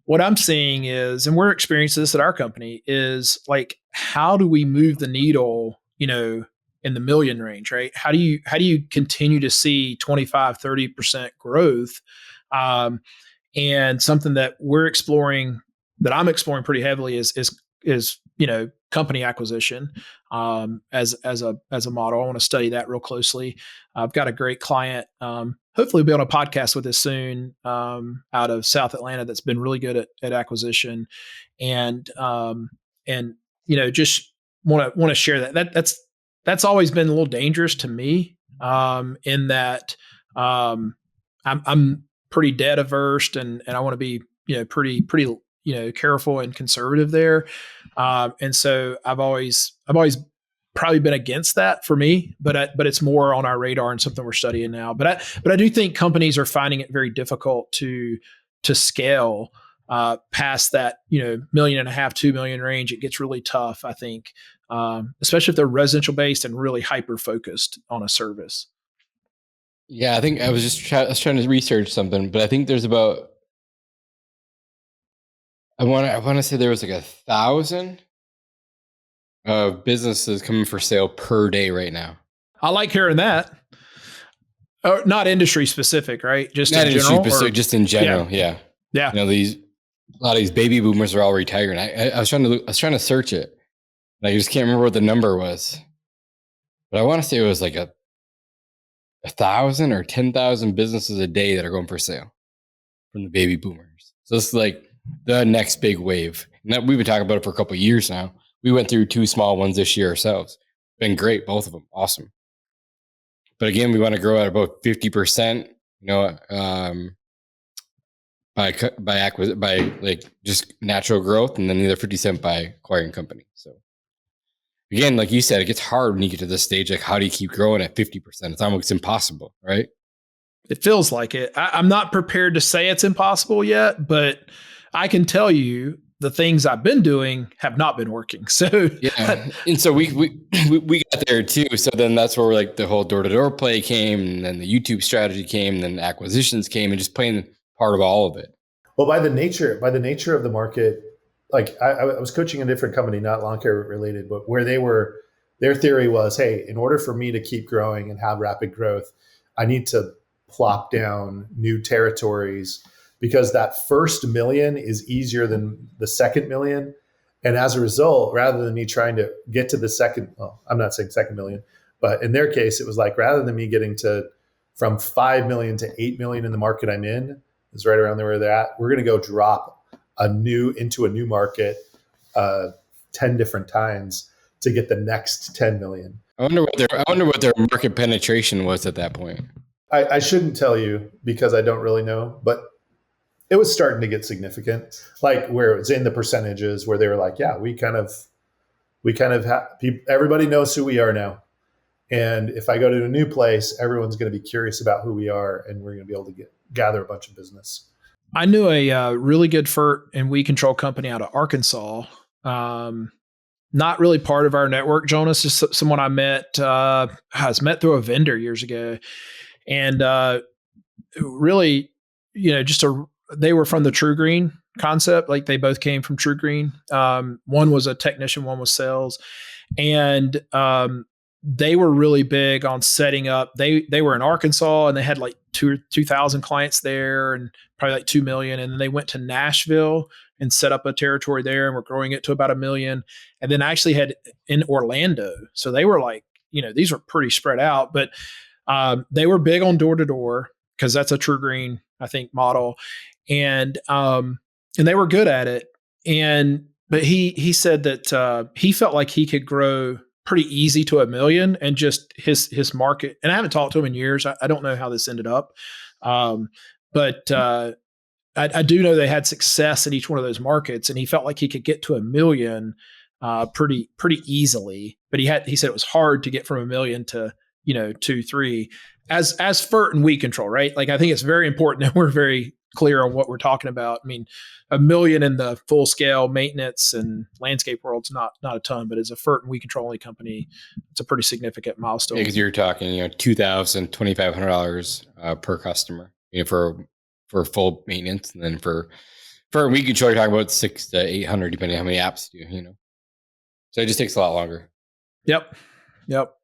What I'm seeing is, and we're experiencing this at our company, is like, how do we move the needle, you know, in the million range, right? How do you continue to see 25, 30% growth? And something that we're exploring, that I'm exploring pretty heavily is, you know, company acquisition, as a model. I want to study that real closely. I've got a great client, hopefully we'll be on a podcast with us soon, out of South Atlanta, that's been really good at acquisition. And, you know, just want to share that's always been a little dangerous to me, in that, I'm pretty debt averse, and I want to be, you know, pretty, you know, careful and conservative there. And so I've always probably been against that for me, but it's more on our radar and something we're studying now. But I do think companies are finding it very difficult to scale past that, you know, $1.5 million, 2 million range. It gets really tough, I think, especially if they're residential based and really hyper focused on a service. Yeah, I think I was trying to research something, but I think there's about, I want to say there was like 1,000 businesses coming for sale per day right now. I like hearing that. Oh, not industry specific, right? Just not in industry general, specific, just in general. Yeah. Yeah. You know, a lot of these baby boomers are all retiring. I was trying to search it. And I just can't remember what the number was, but I want to say it was like 1,000 or 10,000 businesses a day that are going for sale from the baby boomers. So it's like the next big wave. And that, we've been talking about it for a couple of years now. We went through 2 small ones this year ourselves. Been great, both of them, awesome. But again, we want to grow at about 50%. You know, by like just natural growth, and then the other 50% by acquiring companies. So again, like you said, it gets hard when you get to this stage. Like, how do you keep growing at 50%? It's almost impossible, right? It feels like it. I'm not prepared to say it's impossible yet, but I can tell you the things I've been doing have not been working. So yeah, and so we got there too. So then that's where like the whole door-to-door play came, and then the YouTube strategy came, and then acquisitions came, and just playing part of all of it. Well, by the nature of the market, like I was coaching a different company, not lawn care related, but where their theory was, hey, in order for me to keep growing and have rapid growth, I need to plop down new territories, because that first million is easier than the second million. And as a result, rather than me trying to get to the second, well, I'm not saying second million, but in their case, it was like, rather than me getting from 5 million to 8 million in the market I'm in, is right around there where they're at, we're going to go drop into a new market 10 different times to get the next 10 million. I wonder what their market penetration was at that point. I shouldn't tell you because I don't really know, but it was starting to get significant, like where it was in the percentages where they were like, yeah, we kind of everybody knows who we are now. And if I go to a new place, everyone's going to be curious about who we are, and we're going to be able to gather a bunch of business. I knew a really good FERT and weed control company out of Arkansas. Not really part of our network, Jonas. Just someone I met. I was met through a vendor years ago, and really, they were from the True Green concept. Like they both came from True Green. One was a technician, one was sales, and they were really big on setting up. They were in Arkansas and they had like 2,000 clients there and probably like 2 million. And then they went to Nashville and set up a territory there and were growing it to about 1 million. And then actually had in Orlando. So they were like, these were pretty spread out, but they were big on door to door because that's a True Green, I think, model. And they were good at it. But he said that he felt like he could grow pretty easy to 1 million and just his market. And I haven't talked to him in years. I don't know how this ended up. But I do know they had success in each one of those markets, and he felt like he could get to 1 million pretty easily. But he said it was hard to get from 1 million to 2, 3 as FERT and weed control, right? Like I think it's very important that we're very clear on what we're talking about. I mean, 1 million in the full scale maintenance and landscape world's not a ton, but as a FERT and weed control only company, it's a pretty significant milestone. Because you're talking, $2,000, $2,500 per customer, for full maintenance, and then for weed control, you're talking about 600 to 800, depending on how many apps you do. So it just takes a lot longer. Yep.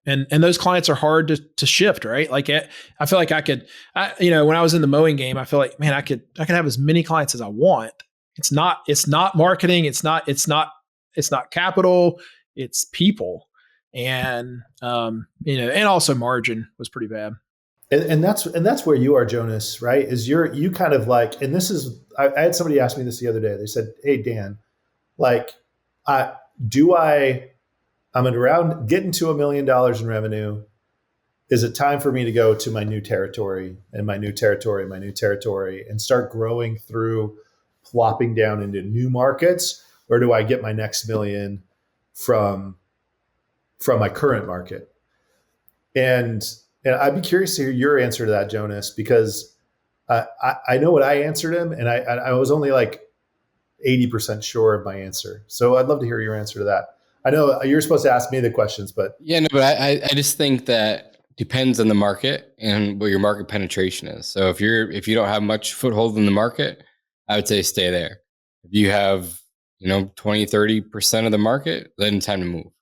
And those clients are hard to shift, right? Like I feel like when I was in the mowing game, I feel like, man, I could have as many clients as I want. It's not marketing. It's not capital. It's people. And, and also margin was pretty bad. And that's where you are, Jonas, right? Is you kind of like, and this is, I had somebody ask me this the other day. They said, hey, Dan, like, I'm around getting to $1 million in revenue. Is it time for me to go to my new territory and my new territory and start growing through plopping down into new markets? Or do I get my next million from my current market? And I'd be curious to hear your answer to that, Jonas, because I know what I answered him, and I was only like 80% sure of my answer. So I'd love to hear your answer to that. I know you're supposed to ask me the questions, but but I just think that depends on the market and what your market penetration is. So if you don't have much foothold in the market, I would say stay there. If you have 20-30% of the market, then time to move.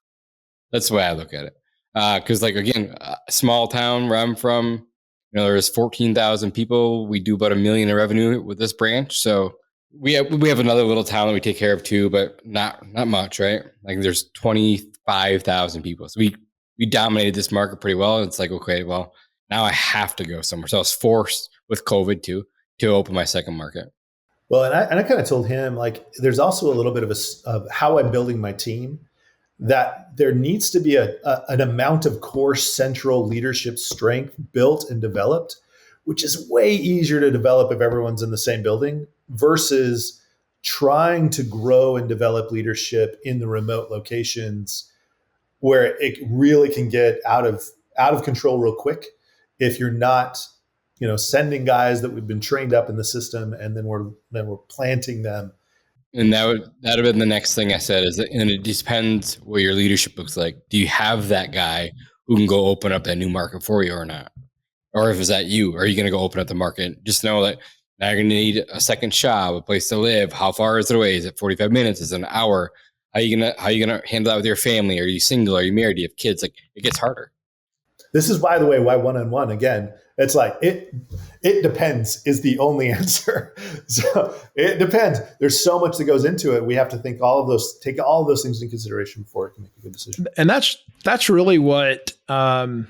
That's the way I look at it. Because like again, a small town where I'm from, there's 14,000 people. We do about $1 million in revenue with this branch. So we have another little town that we take care of too, but not much, right? Like there's 25,000 people. So we dominated this market pretty well. It's like, okay, well, now I have to go somewhere. So I was forced with COVID to open my second market. Well, and I kind of told him, like, there's also a little bit of how I'm building my team, that there needs to be an amount of core central leadership strength built and developed, which is way easier to develop if everyone's in the same building versus trying to grow and develop leadership in the remote locations where it really can get out of control real quick if you're not, sending guys that we've been trained up in the system and then we're planting them. And that would have been the next thing I said and it depends what your leadership looks like. Do you have that guy who can go open up that new market for you or not? Or if it's that you, are you going to go open up the market? Just know that now you're going to need a second shop, a place to live. How far is it away? Is it 45 minutes? Is it an hour? How are you gonna handle that with your family? Are you single? Are you married? Do you have kids? Like it gets harder. This is, by the way, why one-on-one, again, it's like, it depends is the only answer. So it depends. There's so much that goes into it. We have to take all of those things into consideration before we can make a good decision. And that's really what, when,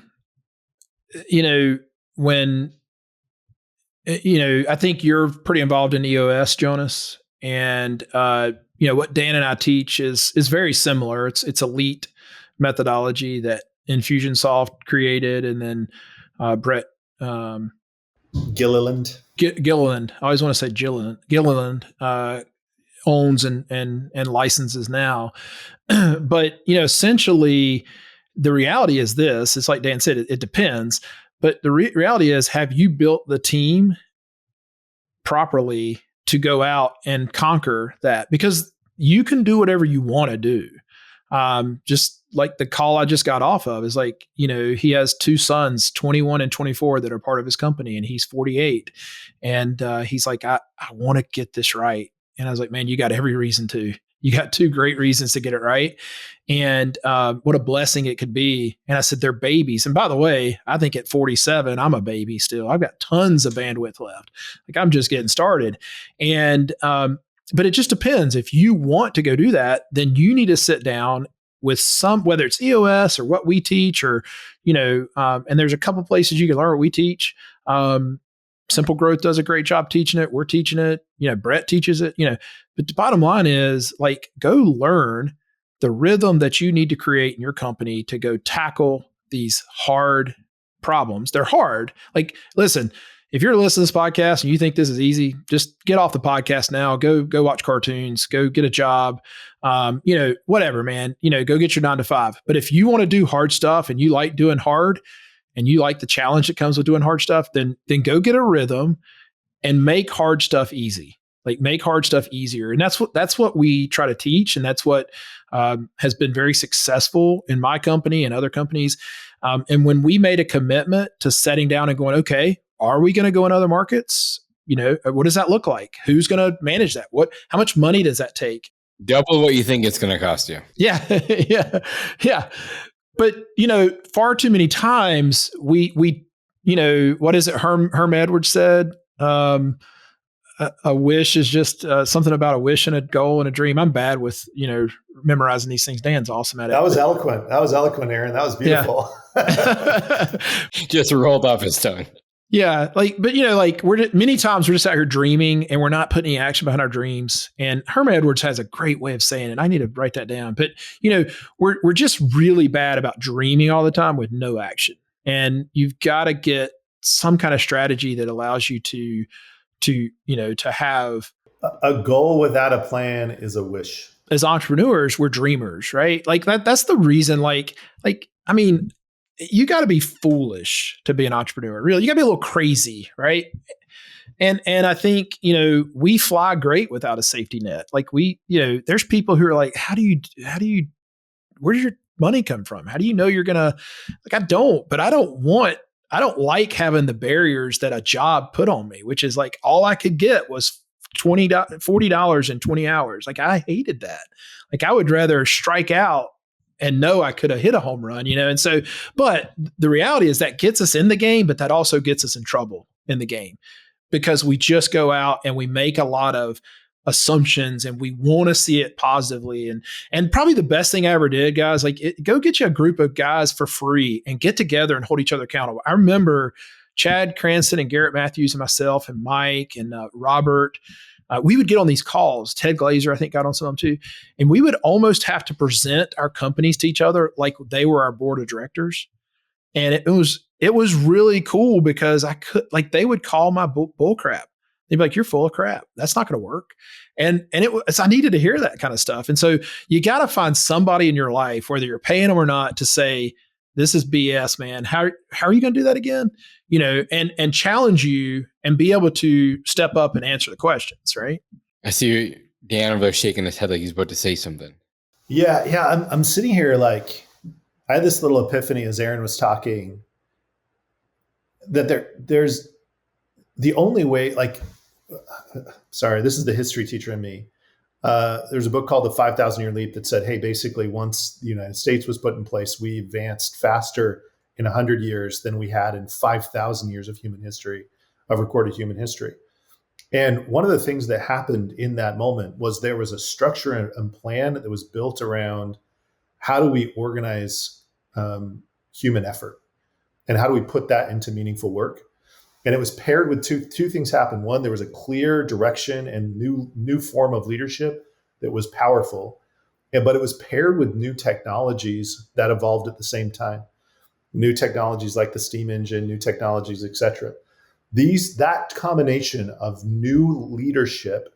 I think you're pretty involved in EOS, Jonas. And, what Dan and I teach is very similar. It's elite methodology that Infusionsoft created. And then Brett Gilliland. Gilliland. I always want to say Gilliland owns and licenses now. But, essentially the reality is this, it's like Dan said, it depends, but the reality is, have you built the team properly to go out and conquer that? Because you can do whatever you want to do. Just like the call I just got off of is like, he has two sons, 21 and 24, that are part of his company, and he's 48. And he's like, I want to get this right. And I was like, man, you got every reason to. You got two great reasons to get it right. And what a blessing it could be. And I said, they're babies. And by the way, I think at 47, I'm a baby still. I've got tons of bandwidth left. Like, I'm just getting started. And, but it just depends. If you want to go do that, then you need to sit down with whether it's EOS or what we teach, or, and there's a couple places you can learn what we teach. Simple Growth does a great job teaching it. We're teaching it. Brett teaches it, but the bottom line is, like, go learn the rhythm that you need to create in your company to go tackle these hard problems. They're hard. Like, listen, if you're listening to this podcast and you think this is easy, just get off the podcast now. Go watch cartoons, go get a job. Whatever, man, go get your 9 to 5. But if you want to do hard stuff and you like doing hard, and you like the challenge that comes with doing hard stuff, then go get a rhythm and make hard stuff easy. Like, make hard stuff easier. And that's what we try to teach. And that's what has been very successful in my company and other companies. And when we made a commitment to setting down and going, okay, are we going to go in other markets? What does that look like? Who's going to manage that? How much money does that take? Double what you think it's going to cost you. Yeah. Yeah. But, far too many times we what is it? Herm Edwards said, a wish is just something about a wish and a goal and a dream. I'm bad with, memorizing these things. Dan's awesome at it. That was eloquent, Aaron. That was beautiful. Yeah. Just rolled off his tongue. Yeah. Many times we're just out here dreaming and we're not putting any action behind our dreams. And Herm Edwards has a great way of saying it. I need to write that down. But, we're just really bad about dreaming all the time with no action. And you've got to get some kind of strategy that allows you to have a goal without a plan is a wish. As entrepreneurs, we're dreamers, right? Like that's the reason, you got to be foolish to be an entrepreneur. Really, you got to be a little crazy, right? And I think, we fly great without a safety net. Like there's people who are like, where does your money come from? How do you know you're going to, I don't like having the barriers that a job put on me, which is like, all I could get was $40 in 20 hours. Like, I hated that. Like, I would rather strike out and know I could have hit a home run, And so, but the reality is that gets us in the game, but that also gets us in trouble in the game, because we just go out and we make a lot of assumptions and we want to see it positively. And probably the best thing I ever did, guys, go get you a group of guys for free and get together and hold each other accountable. I remember Chad Cranston and Garrett Matthews and myself and Mike and Robert, we would get on these calls. Ted Glazer, I think, got on some of them too. And we would almost have to present our companies to each other like they were our board of directors. And it was really cool because they would call my bull crap. They'd be like, "You're full of crap. That's not going to work." And I needed to hear that kind of stuff. And so you got to find somebody in your life, whether you're paying them or not, to say, "This is BS, man. How are you going to do that again?" And challenge you and be able to step up and answer the questions, right? I see Dan over there shaking his head like he's about to say something. Yeah. I'm sitting here like, I had this little epiphany as Aaron was talking, that there's the only way, sorry, this is the history teacher in me. There's a book called The 5,000-Year Leap that said, hey, basically once the United States was put in place, we advanced faster in 100 years than we had in 5,000 years of recorded human history. And one of the things that happened in that moment was there was a structure and plan that was built around how do we organize human effort and how do we put that into meaningful work. And it was paired with two things happened. One, there was a clear direction and new form of leadership that was powerful. But it was paired with new technologies that evolved at the same time. New technologies like the steam engine, new technologies, et cetera. That combination of new leadership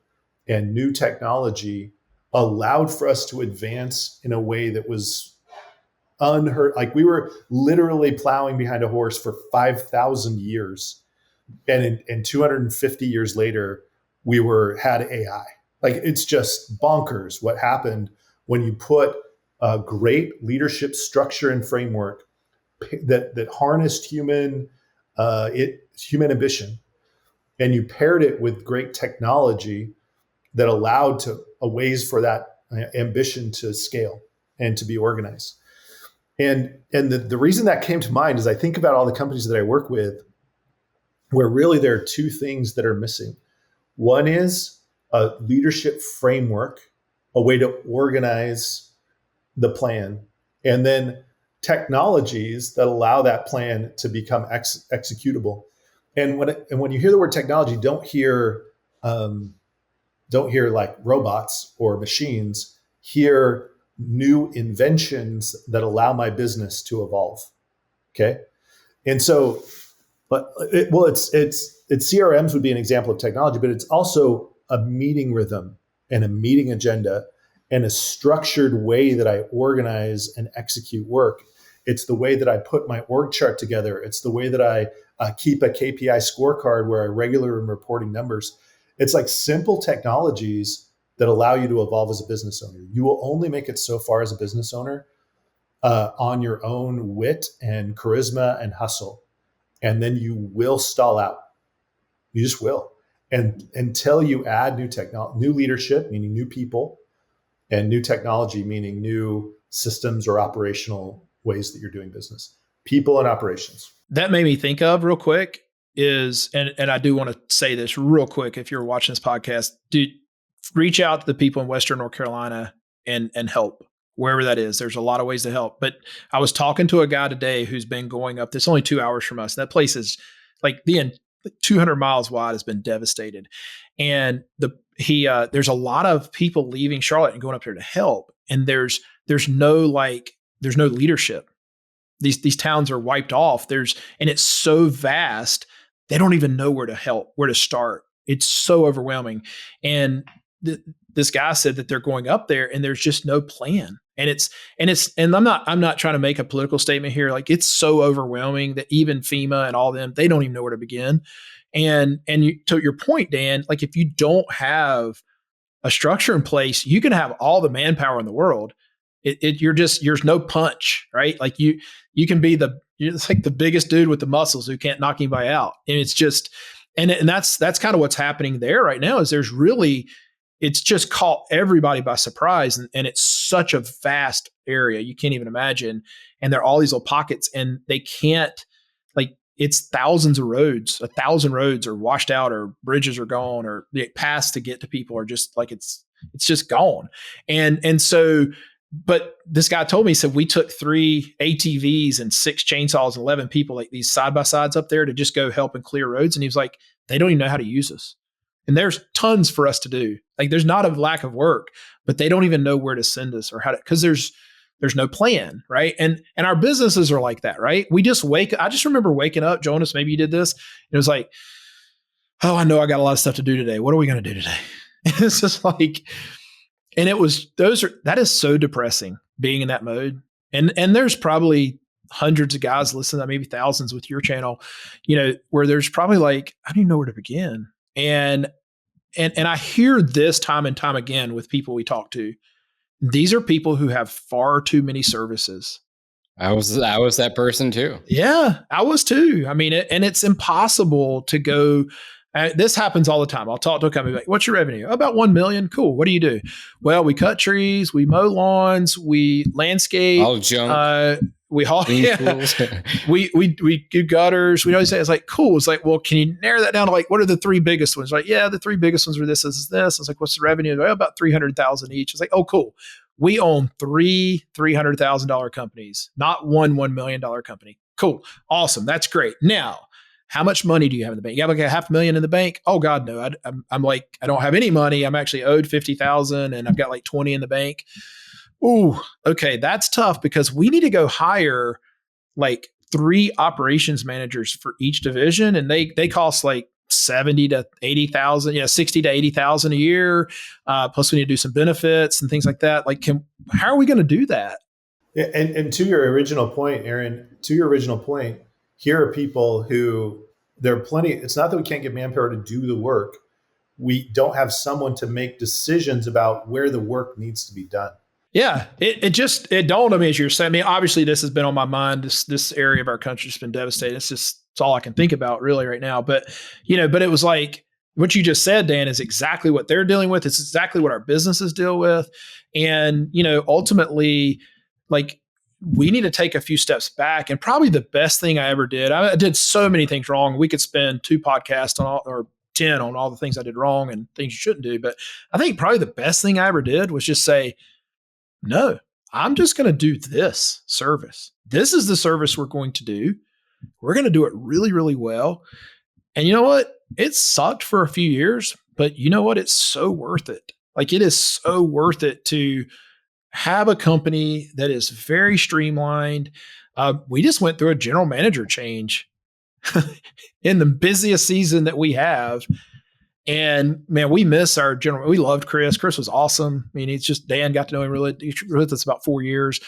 and new technology allowed for us to advance in a way that was unheard. Like we were literally plowing behind a horse for 5,000 years. And in 250 years later, we had AI. Like it's just bonkers what happened when you put a great leadership structure and framework that harnessed human ambition, and you paired it with great technology that allowed a ways for that ambition to scale and to be organized. And the reason that came to mind is I think about all the companies that I work with where really there are two things that are missing. One is a leadership framework, a way to organize the plan, and then technologies that allow that plan to become executable. And when you hear the word technology, don't hear like robots or machines. Hear new inventions that allow my business to evolve. Okay, and so, it's CRMs would be an example of technology, but it's also a meeting rhythm and a meeting agenda and a structured way that I organize and execute work. It's the way that I put my org chart together. It's the way that I keep a KPI scorecard where I regularly am reporting numbers. It's like simple technologies that allow you to evolve as a business owner. You will only make it so far as a business owner on your own wit and charisma and hustle. And then you will stall out. You just will. And until you add new leadership, meaning new people, and new technology, meaning new systems or operational ways that you're doing business. People and operations. That made me think of real quick is, and I do want to say this real quick, if you're watching this podcast, reach out to the people in Western North Carolina and help wherever that is. There's a lot of ways to help. But I was talking to a guy today who's been going up. It's only 2 hours from us. That place is like 200 miles wide, has been devastated. And there's a lot of people leaving Charlotte and going up there to help. And there's no leadership. These towns are wiped off. And it's so vast, they don't even know where to start. It's so overwhelming. And this guy said that they're going up there and there's just no plan. And I'm not trying to make a political statement here. Like it's so overwhelming that even FEMA and all them, they don't even know where to begin. And to your point, Dan, like if you don't have a structure in place, you can have all the manpower in the world. You're no punch, right? Like you can be you're like the biggest dude with the muscles who can't knock anybody out. And it's just, and that's kind of what's happening there right now is it's just caught everybody by surprise. And it's such a vast area. You can't even imagine. And there are all these little pockets and they can't, like it's thousands of roads. 1,000 roads are washed out or bridges are gone or the paths to get to people are just like, it's just gone. And so, but this guy told me, he said, we took 3 ATVs and 6 chainsaws and 11 people, like these side-by-sides up there to just go help and clear roads. And he was like, they don't even know how to use us. And there's tons for us to do. Like there's not a lack of work, but they don't even know where to send us or how to, because there's no plan, right? And our businesses are like that, right? I just remember waking up, Jonas, maybe you did this. It was like, oh, I know I got a lot of stuff to do today. What are we going to do today? And it's just like, and that is so depressing being in that mode. And there's probably hundreds of guys listening, maybe thousands with your channel, where there's probably like, I don't even know where to begin. And I hear this time and time again with people we talk to. These are people who have far too many services. I was that person too. Yeah, I was too. I mean, and it's impossible to go. This happens all the time. I'll talk to a company like, what's your revenue? About 1 million. Cool. What do you do? Well, we cut trees, we mow lawns, we landscape. All junk. We haul. Yeah. we do gutters. We always say, it's like, cool. It's like, well, can you narrow that down to like, what are the 3 biggest ones? Like, yeah, the 3 biggest ones are this. I was like, what's the revenue? Well, about 300,000 each. It's like, oh, cool. We own 3 $300,000 companies, not one $1 million company. Cool. Awesome. That's great. Now, how much money do you have in the bank? You have like $500,000 in the bank? Oh God, no. I'm like, I don't have any money. I'm actually owed 50,000 and I've got like 20 in the bank. Ooh, okay. That's tough because we need to go hire like 3 operations managers for each division. And they cost like 70 to 80,000, 60 to 80,000 a year. Plus we need to do some benefits and things like that. Like, how are we going to do that? And to your original point, Aaron, here are people who there are plenty. It's not that we can't get manpower to do the work. We don't have someone to make decisions about where the work needs to be done. Yeah, it dawned on me as you're saying. I mean, obviously this has been on my mind. This area of our country has been devastated. It's all I can think about really right now. But but it was like what you just said, Dan, is exactly what they're dealing with. It's exactly what our businesses deal with. And ultimately, like, we need to take a few steps back. And probably the best thing I ever did, I did so many things wrong. We could spend 2 podcasts on or 10 on all the things I did wrong and things you shouldn't do. But I think probably the best thing I ever did was just say, no, I'm just going to do this service. This is the service we're going to do. We're going to do it really, really well. And you know what? It sucked for a few years, but you know what? It's so worth it. Like, it is so worth it to have a company that is very streamlined. We just went through a general manager change in the busiest season that we have. And man, we miss our general. We loved Chris. Chris was awesome. I mean, it's just Dan got to know him really. He was with us about 4 years.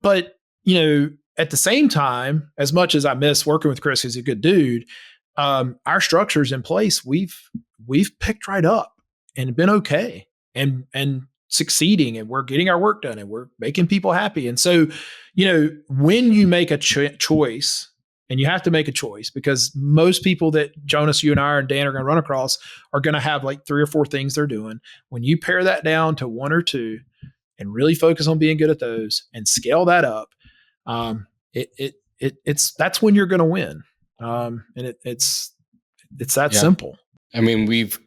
But at the same time, as much as I miss working with Chris, he's a good dude. Our structure's in place. We've picked right up and been okay and succeeding, and we're getting our work done and we're making people happy. And so, when you make a choice. And you have to make a choice because most people that Jonas, you and I and Dan are going to run across are going to have like 3 or 4 things they're doing. When you pare that down to 1 or 2 and really focus on being good at those and scale that up, that's when you're going to win. And it's that simple. I mean, we've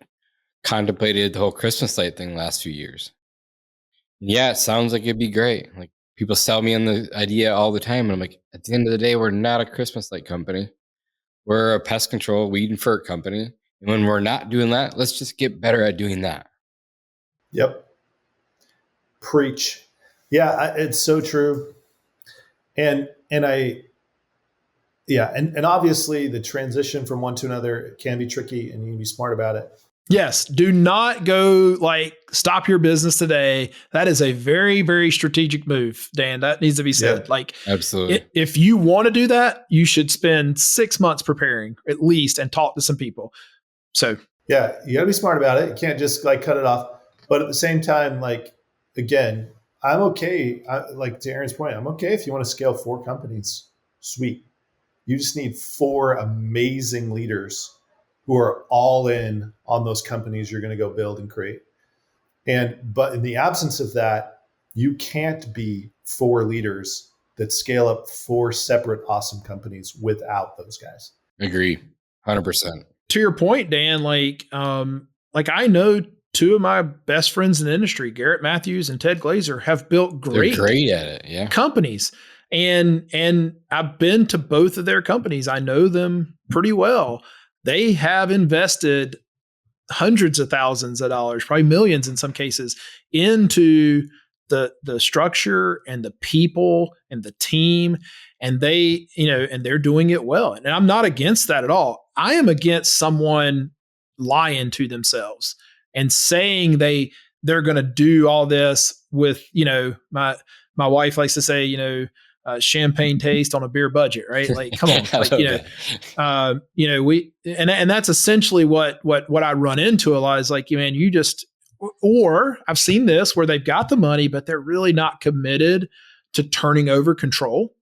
contemplated the whole Christmas light thing the last few years. Yeah, it sounds like it'd be great. Like, people sell me on the idea all the time. And I'm like, at the end of the day, we're not a Christmas light company. We're a pest control weed and fur company. And when we're not doing that, let's just get better at doing that. Yep. Preach. Yeah, it's so true. And obviously the transition from one to another can be tricky and you need to be smart about it. Yes. Do not go stop your business today. That is a very, very strategic move, Dan. That needs to be said. Yeah, absolutely. If you want to do that, you should spend 6 months preparing at least and talk to some people. So yeah, you gotta be smart about it. You can't just cut it off. But at the same time, again, I'm okay. To Aaron's point, I'm okay if you want to scale 4 companies. Sweet. You just need 4 amazing leaders who are all in on those companies you're going to go build and create. But in the absence of that, you can't be 4 leaders that scale up 4 separate awesome companies without those guys. Agree. 100%. To your point, Dan, I know 2 of my best friends in the industry, Garrett Matthews and Ted Glazer, have built great at it. Yeah. companies. And I've been to both of their companies. I know them pretty well. They have invested hundreds of thousands of dollars, probably millions in some cases, into the structure and the people and the team. And they, and they're doing it well. And I'm not against that at all. I am against someone lying to themselves and saying they're going to do all this with, my wife likes to say, champagne taste on a beer budget, right? Like, come on, and that's essentially what I run into a lot is man, you just, or I've seen this where they've got the money, but they're really not committed to turning over control.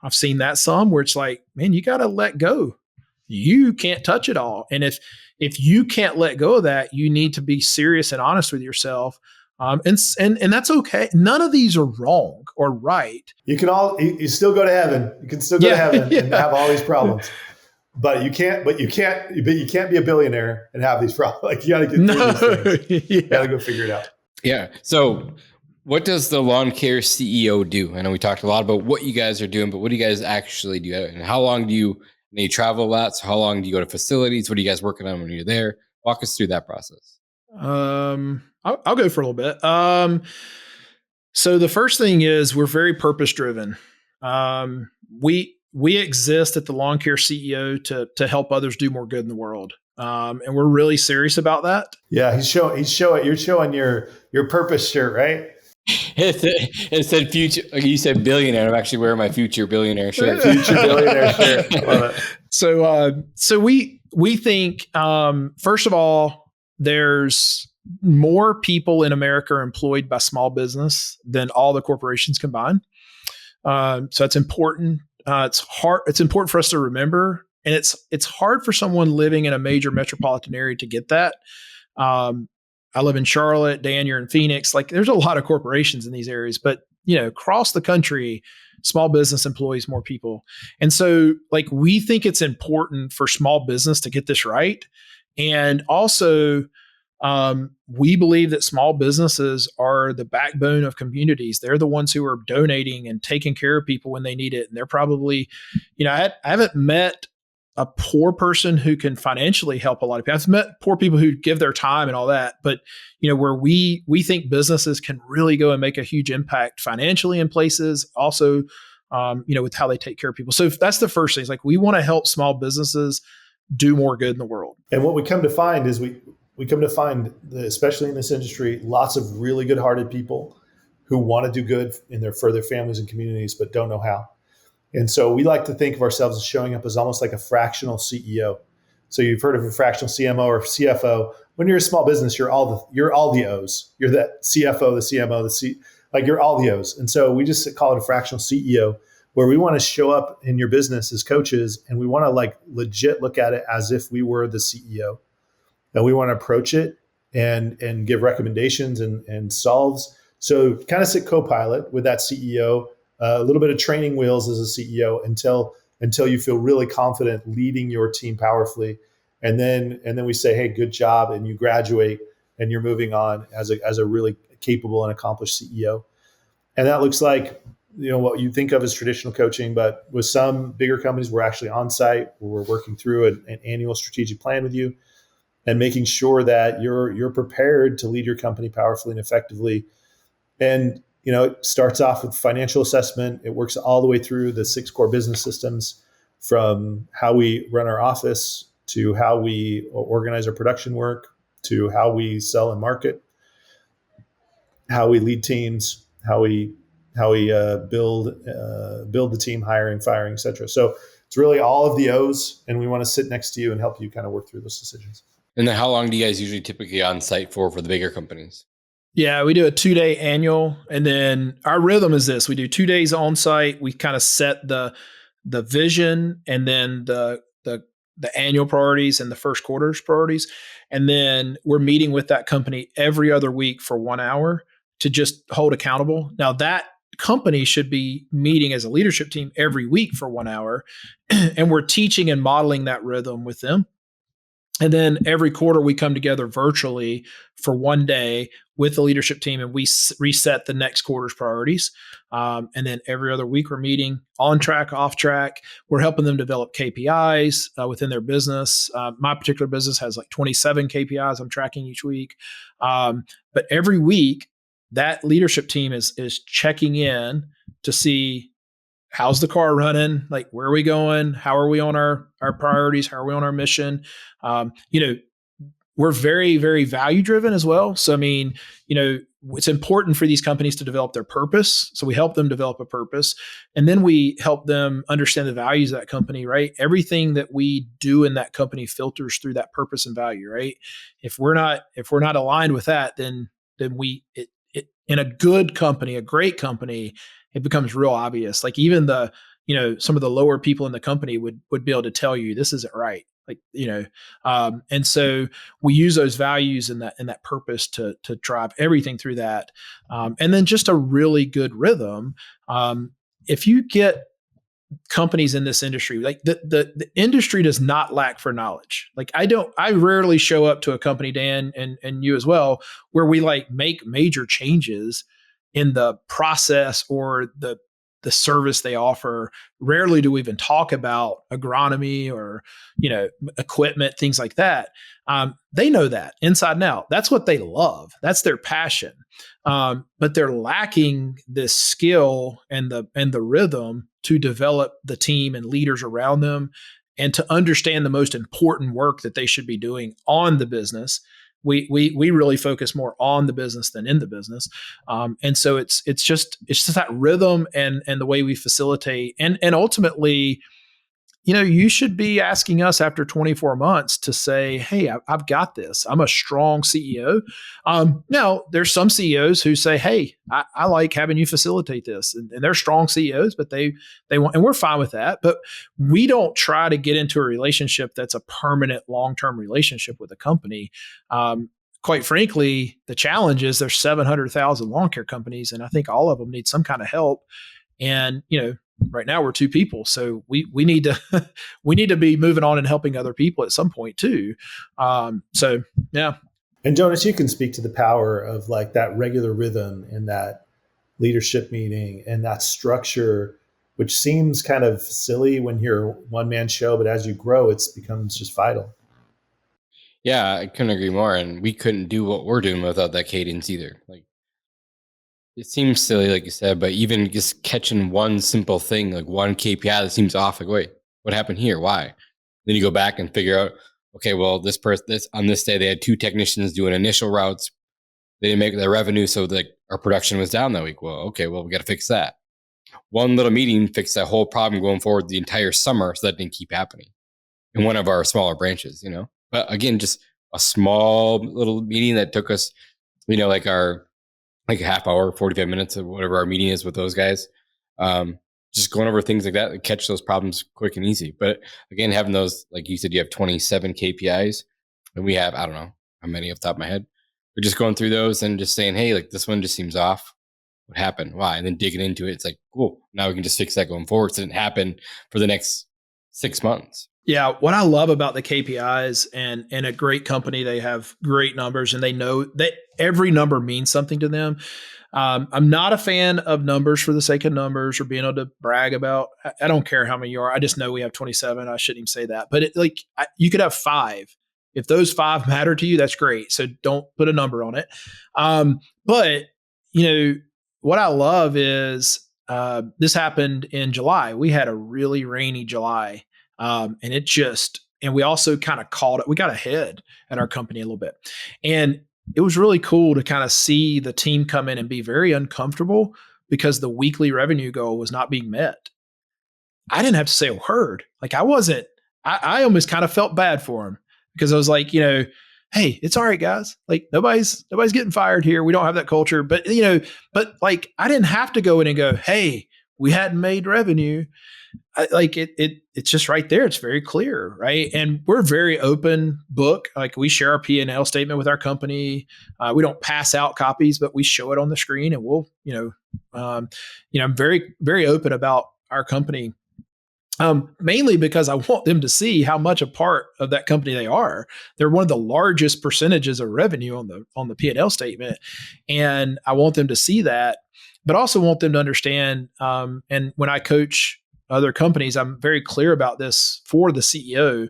I've seen that some where it's man, you got to let go. You can't touch it all. And if you can't let go of that, you need to be serious and honest with yourself. And that's okay. None of these are wrong or right. You still go to heaven. You can still go to heaven and have all these problems, but you can't be a billionaire and have these problems. You got to get through these things. You got to go figure it out. Yeah. So what does the lawn care CEO do? I know we talked a lot about what you guys are doing, but what do you guys actually do? And how long do you and you travel a lot. So how long do you go to facilities? What are you guys working on when you're there? Walk us through that process. I'll go for a little bit. So the first thing is we're very purpose driven. We exist at the Lawn Care CEO to help others do more good in the world. And we're really serious about that. Yeah, you're showing your purpose shirt, right? It said future. You said billionaire. I'm actually wearing my future billionaire shirt. Future billionaire shirt. I love it. So we think first of all, there's more people in America are employed by small business than all the corporations combined. So that's important. It's important for us to remember, and it's hard for someone living in a major metropolitan area to get that. I live in Charlotte, Dan, you're in Phoenix. Like there's a lot of corporations in these areas, but across the country, small business employs more people. And so like, we think it's important for small business to get this right. And also, we believe that small businesses are the backbone of communities. They're the ones who are donating and taking care of people when they need it. And they're probably, I haven't met a poor person who can financially help a lot of people. I've met poor people who give their time and all that, but where we think businesses can really go and make a huge impact financially in places, also, with how they take care of people. So that's the first thing. Is like we want to help small businesses do more good in the world. And what we come to find is we come to find, especially in this industry, lots of really good-hearted people who want to do good for their families and communities, but don't know how. And so we like to think of ourselves as showing up as almost like a fractional CEO. So you've heard of a fractional CMO or CFO. When you're a small business, you're all the O's. You're the CFO, the CMO, you're all the O's. And so we just call it a fractional CEO, where we want to show up in your business as coaches, and we want to legit look at it as if we were the CEO. And we want to approach it and give recommendations and solves. So kind of sit co-pilot with that CEO, a little bit of training wheels as a CEO until you feel really confident leading your team powerfully. And then we say, hey, good job. And you graduate and you're moving on as a really capable and accomplished CEO. And that looks like, what you think of as traditional coaching, but with some bigger companies, we're actually on site, where we're working through an annual strategic plan with you and making sure that you're prepared to lead your company powerfully and effectively. And it starts off with financial assessment. It works all the way through the 6 core business systems, from how we run our office to how we organize our production work to how we sell and market, how we lead teams, how we build the team, hiring, firing, et cetera. So it's really all of the O's, and we want to sit next to you and help you kind of work through those decisions. And then how long do you guys usually typically on site for the bigger companies? Yeah, we do a 2-day annual, and then our rhythm is this: we do 2 days on site. We kind of set the vision, and then the annual priorities and the first quarter's priorities, and then we're meeting with that company every other week for 1 hour to just hold accountable. Now that company should be meeting as a leadership team every week for 1 hour, and we're teaching and modeling that rhythm with them. And then every quarter we come together virtually for 1 day with the leadership team, and we reset the next quarter's priorities. And then every other week we're meeting on track, off track. We're helping them develop KPIs within their business. My particular business has 27 KPIs I'm tracking each week. But every week that leadership team is checking in to see, how's the car running? Where are we going? How are we on our priorities? How are we on our mission? We're very, very value driven as well. So, it's important for these companies to develop their purpose. So we help them develop a purpose, and then we help them understand the values of that company, right? Everything that we do in that company filters through that purpose and value, right? If we're not aligned with that, then in a good company, a great company, it becomes real obvious. Even some of the lower people in the company would be able to tell you this isn't right. And so we use those values and that purpose to drive everything through that. And then just a really good rhythm. If you get companies in this industry, the industry does not lack for knowledge. I rarely show up to a company, Dan, and you as well, where we make major changes in the process or the the service they offer. Rarely do we even talk about agronomy or, equipment, things like that. They know that inside and out. That's what they love. That's their passion. But they're lacking this skill and the rhythm to develop the team and leaders around them and to understand the most important work that they should be doing on the business. We really focus more on the business than in the business. And so it's just that rhythm and the way we facilitate and ultimately, you should be asking us after 24 months to say, hey, I've got this. I'm a strong CEO. Now, there's some CEOs who say, hey, I like having you facilitate this. And they're strong CEOs, but they want, and we're fine with that. But we don't try to get into a relationship that's a permanent long-term relationship with a company. Quite frankly, the challenge is there's 700,000 lawn care companies, and I think all of them need some kind of help. And, right now we're 2 people. So we need to, we need to be moving on and helping other people at some point too. So yeah. And Jonas, you can speak to the power of like that regular rhythm and that leadership meeting and that structure, which seems kind of silly when you're a one-man show, but as you grow, it becomes just vital. Yeah, I couldn't agree more. And we couldn't do what we're doing without that cadence either. Like, it seems silly, like you said, but even just catching one simple thing, like one KPI that seems off, like, wait, what happened here? Why? Then you go back and figure out, okay, well, this on this day, they had 2 technicians doing initial routes. They didn't make their revenue, so our production was down that week. Well, okay, well, we got to fix that. One little meeting fixed that whole problem going forward the entire summer, so that didn't keep happening in one of our smaller branches, But again, just a small little meeting that took us, like a half hour, 45 minutes of whatever our meeting is with those guys. Just going over things like that, catch those problems quick and easy. But again, having those, like you said, you have 27 KPIs and we have, I don't know how many off the top of my head. We're just going through those and just saying, hey, like this one just seems off. What happened? Why? And then digging into it. It's like, cool. Now we can just fix that going forward. So it didn't happen for the next 6 months. Yeah. What I love about the KPIs and a great company, they have great numbers and they know that every number means something to them. I'm not a fan of numbers for the sake of numbers or being able to brag about. I don't care how many you are. I just know we have 27. I shouldn't even say that, but you could have 5. If those 5 matter to you, that's great. So don't put a number on it. But what I love is this happened in July. We had a really rainy July. And we also kind of called it, we got ahead at our company a little bit. And it was really cool to kind of see the team come in and be very uncomfortable because the weekly revenue goal was not being met. I didn't have to say a word. Like I almost kind of felt bad for him because I was like, hey, it's all right, guys. Like nobody's getting fired here. We don't have that culture, but like I didn't have to go in and go, hey, we hadn't made revenue. It's just right there. It's very clear. Right. And we're very open book. Like we share our P&L statement with our company. We don't pass out copies, but we show it on the screen and we'll, I'm very, very open about our company. Mainly because I want them to see how much a part of that company they are. They're one of the largest percentages of revenue on the P&L statement. And I want them to see that, but also want them to understand. And when I coach other companies, I'm very clear about this for the CEO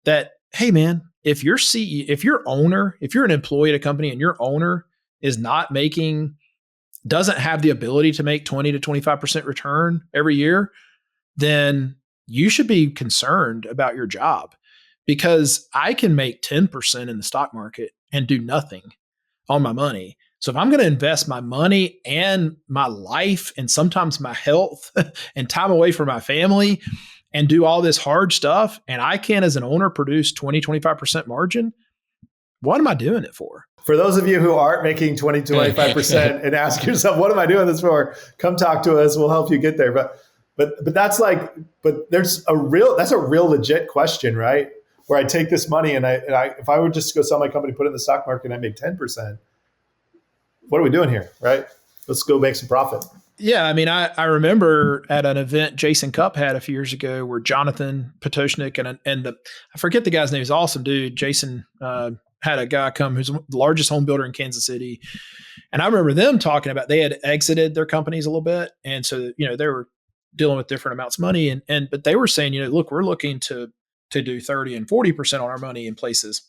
that, hey man, if you're an employee at a company and your owner is doesn't have the ability to make 20 to 25% return every year, then you should be concerned about your job because I can make 10% in the stock market and do nothing on my money. So if I'm going to invest my money and my life and sometimes my health and time away from my family and do all this hard stuff, and I can, as an owner, produce 20, 25% margin, what am I doing it for? For those of you who aren't making 20, 25% and ask yourself, what am I doing this for? Come talk to us. We'll help you get there. But that's that's a real legit question, right? Where I take this money and I if I would just go sell my company, put it in the stock market and I make 10%, what are we doing here, right? Let's go make some profit. Yeah. I mean, I remember at an event Jason Cupp had a few years ago where Jonathan Potoshnik and I forget the guy's name. He's an awesome dude. Jason had a guy come who's the largest home builder in Kansas City. And I remember them talking about, they had exited their companies a little bit. And so, they were dealing with different amounts of money. But they were saying, look, we're looking to do 30 and 40% on our money in places.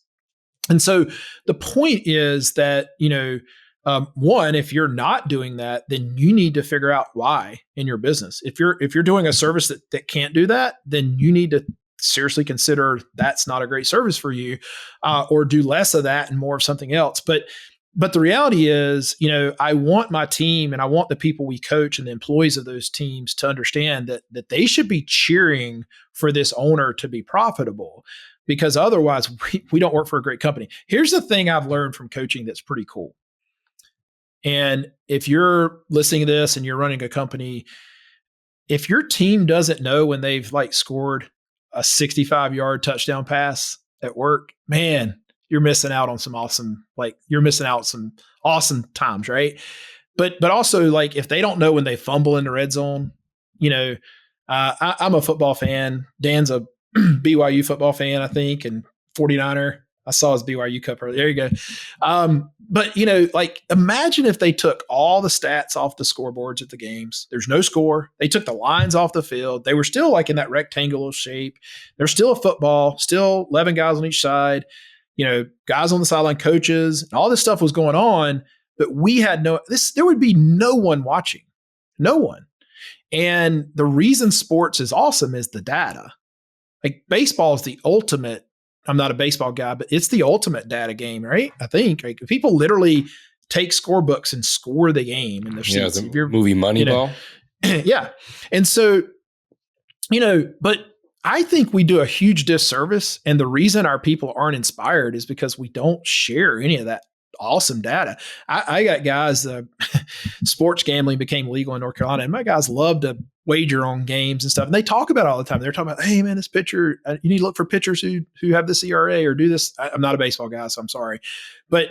And so the point is that, one, if you're not doing that, then you need to figure out why in your business. If you're doing a service that can't do that, then you need to seriously consider that's not a great service for you, or do less of that and more of something else. But the reality is, I want my team and I want the people we coach and the employees of those teams to understand that they should be cheering for this owner to be profitable, because otherwise we don't work for a great company. Here's the thing I've learned from coaching that's pretty cool. And if you're listening to this and you're running a company, if your team doesn't know when they've scored a 65-yard touchdown pass at work, man, you're missing out on some awesome times, right? But also, if they don't know when they fumble in the red zone, I'm a football fan. Dan's a BYU football fan, I think, and 49er. I saw his BYU cup earlier. There you go. But imagine if they took all the stats off the scoreboards at the games. There's no score. They took the lines off the field. They were still in that rectangular shape. There's still a football, still 11 guys on each side, guys on the sideline, coaches, and all this stuff was going on. But we had there would be no one watching, no one. And the reason sports is awesome is the data. Baseball is the ultimate. I'm not a baseball guy, but it's the ultimate data game, right? I think people literally take scorebooks and score the game in their seats. The movie Moneyball. Yeah. And so, but I think we do a huge disservice. And the reason our people aren't inspired is because we don't share any of that awesome data. I got guys, sports gambling became legal in North Carolina, and my guys love to wager on games and stuff. And they talk about it all the time. They're talking about, hey man, this pitcher, you need to look for pitchers who have this ERA or do this. I'm not a baseball guy, so I'm sorry. But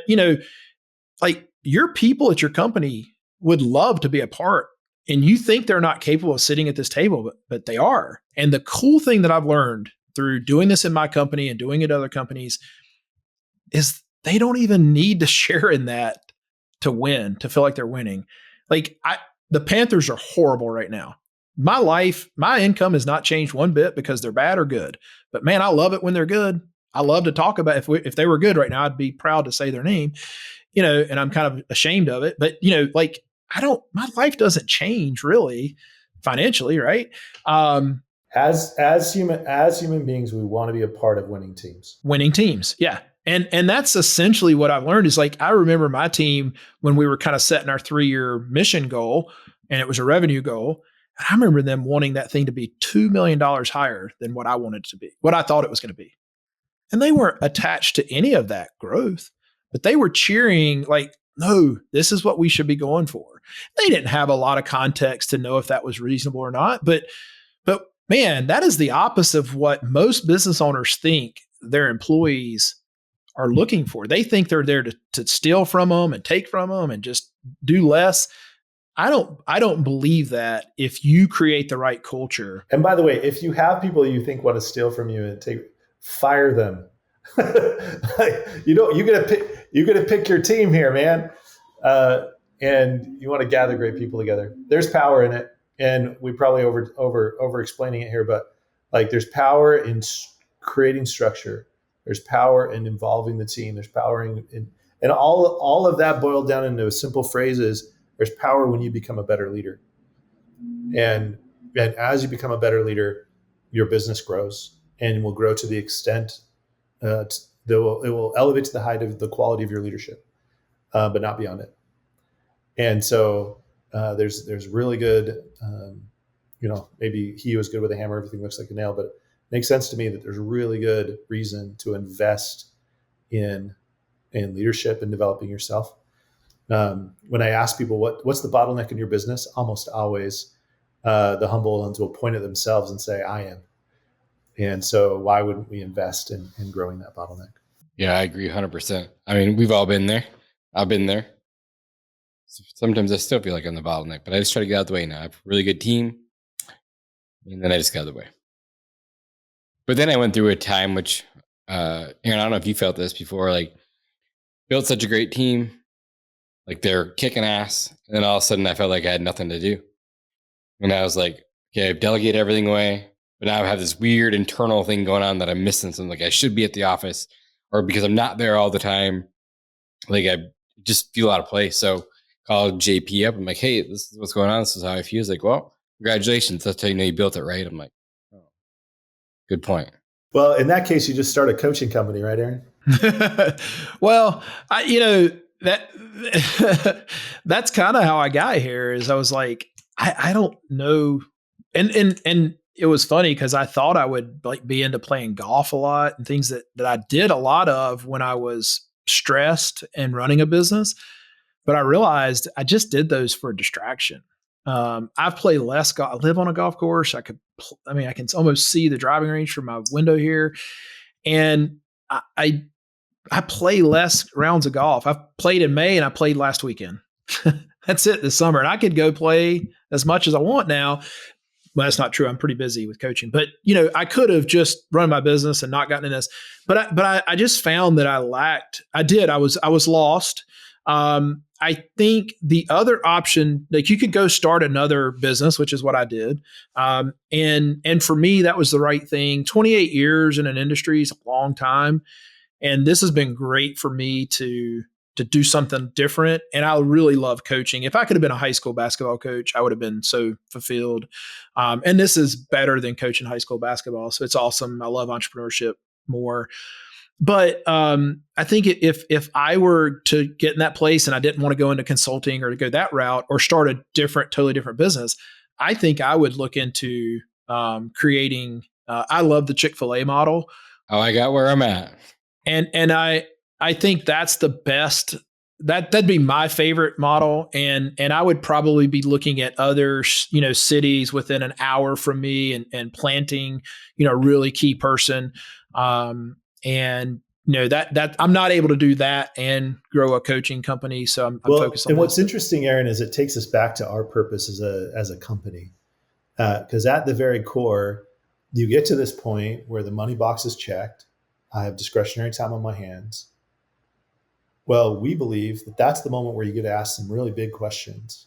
your people at your company would love to be a part, and you think they're not capable of sitting at this table, but they are. And the cool thing that I've learned through doing this in my company and doing it at other companies is they don't even need to share in that to win, to feel like they're winning. The Panthers are horrible right now. My income has not changed one bit because they're bad or good. But man, I love it when they're good. I love to talk about if they were good right now, I'd be proud to say their name, and I'm kind of ashamed of it. But my life doesn't change really financially, right? As human beings, we want to be a part of winning teams. Winning teams, yeah. And that's essentially what I've learned is I remember my team when we were kind of setting our 3-year mission goal, and it was a revenue goal. I remember them wanting that thing to be $2 million higher than what I wanted it to be, what I thought it was going to be. And they weren't attached to any of that growth, but they were cheering no, this is what we should be going for. They didn't have a lot of context to know if that was reasonable or not. But man, that is the opposite of what most business owners think their employees are looking for. They think they're there to steal from them and take from them and just do less. I don't believe that if you create the right culture. And by the way, if you have people you think want to steal from you and fire them. You get to pick your team here, man. And you want to gather great people together. There's power in it. And we probably over explaining it here, but there's power in creating structure. There's power in involving the team. There's power in all of that boiled down into simple phrases. There's power when you become a better leader. And as you become a better leader, your business grows and will grow to the extent it will elevate to the height of the quality of your leadership, but not beyond it. And so there's really good, maybe he was good with a hammer, everything looks like a nail, but it makes sense to me that there's a really good reason to invest in leadership and developing yourself. When I ask people what's the bottleneck in your business, almost always the humble ones will point at themselves and say, I am. And so why wouldn't we invest in growing that bottleneck? Yeah, I agree 100%. I mean, we've all been there. I've been there. Sometimes I still feel like I'm the bottleneck, but I just try to get out of the way now. I have a really good team, and then I just got out of the way. But then I went through a time which, Aaron, I don't know if you felt this before, built such a great team, they're kicking ass, and then all of a sudden I felt like I had nothing to do. And I was like, okay, I've delegated everything away, but now I have this weird internal thing going on that I'm missing something. Like I should be at the office, or because I'm not there all the time, like I just feel out of place. So called JP up. I'm like, hey, this is what's going on. This is how I feel. He's like, well, congratulations. That's how you know you built it right. I'm like, oh, good point. Well, in that case, you just start a coaching company, right, Aaron? Well, that's kind of how I got here. Is I was like, I don't know, and it was funny because I thought I would like be into playing golf a lot and things that I did a lot of when I was stressed and running a business, but I realized I just did those for a distraction. I've played less golf. I live on a golf course. I can almost see the driving range from my window here, and I play less rounds of golf. I've played in May and I played last weekend. That's it this summer. And I could go play as much as I want now. Well, that's not true. I'm pretty busy with coaching, but I could have just run my business and not gotten in this, but I just found that I lacked. I was lost. I think the other option, like you could go start another business, which is what I did. And for me, that was the right thing. 28 years in an industry is a long time. And this has been great for me to do something different. And I really love coaching. If I could have been a high school basketball coach, I would have been so fulfilled. And this is better than coaching high school basketball. So it's awesome. I love entrepreneurship more. But I think if I were to get in that place and I didn't want to go into consulting or to go that route or start a totally different business, I think I would look into creating. I love the Chick-fil-A model. Oh, I got where I'm at. And I think that's the best. That'd be my favorite model. And I would probably be looking at other, cities within an hour from me and planting, a really key person. And that I'm not able to do that and grow a coaching company. So I'm focused on. And what's interesting, Aaron, is it takes us back to our purpose as a company. Because at the very core, you get to this point where the money box is checked. I have discretionary time on my hands. Well, we believe that that's the moment where you get to ask some really big questions.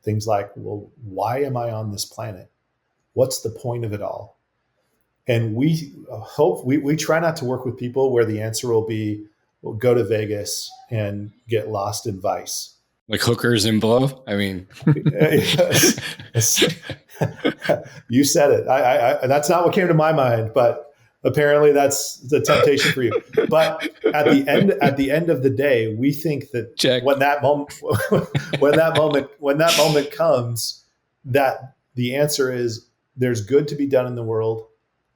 Things like, well, why am I on this planet? What's the point of it all? And we try not to work with people where the answer will be, well, go to Vegas and get lost in Vice. Like hookers and blow? I mean. You said it. I that's not what came to my mind, but apparently that's the temptation for you. But at the end of the day, we think that when that moment comes, that the answer is there's good to be done in the world,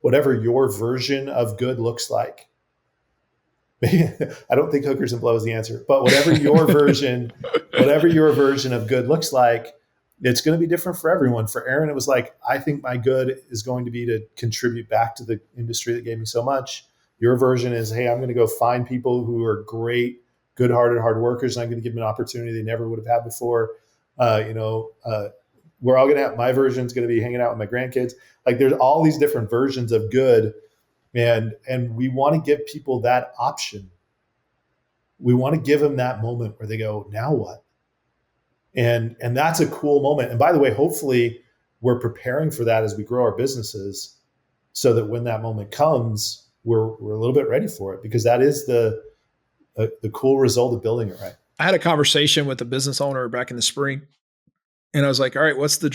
whatever your version of good looks like. I don't think hookers and blow is the answer, but whatever your version of good looks like, it's going to be different for everyone. For Aaron, it was like, I think my good is going to be to contribute back to the industry that gave me so much. Your version is, hey, I'm going to go find people who are great, good-hearted, hard workers, and I'm going to give them an opportunity they never would have had before. We're all going to have, my version is going to be hanging out with my grandkids. Like there's all these different versions of good. And we want to give people that option. We want to give them that moment where they go, now what? And that's a cool moment. And by the way, hopefully we're preparing for that as we grow our businesses so that when that moment comes, we're a little bit ready for it, because that is the cool result of building it right. I had a conversation with a business owner back in the spring, and I was like, all right, what's the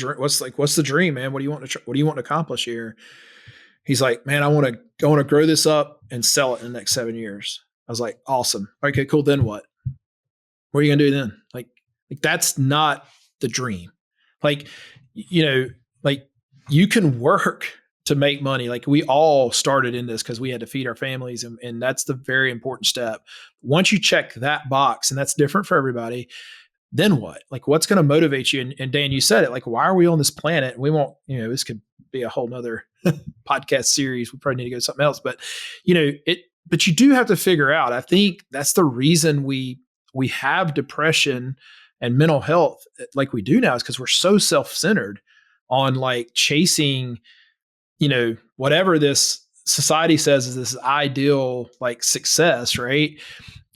dream, man? What do you want to accomplish here? He's like, man, I want to grow this up and sell it in the next 7 years. I was like, awesome. Okay, cool. Then what? What are you going to do then? Like that's not the dream. Like you can work to make money. Like we all started in this because we had to feed our families. And that's the very important step. Once you check that box, and that's different for everybody, then what? Like what's going to motivate you? And Dan, you said it, like, why are we on this planet? We won't, this could be a whole nother podcast series. We probably need to go to something else, but but you do have to figure out, I think that's the reason we have depression and mental health like we do now, is because we're so self-centered on like chasing, whatever this society says is this ideal like success. Right.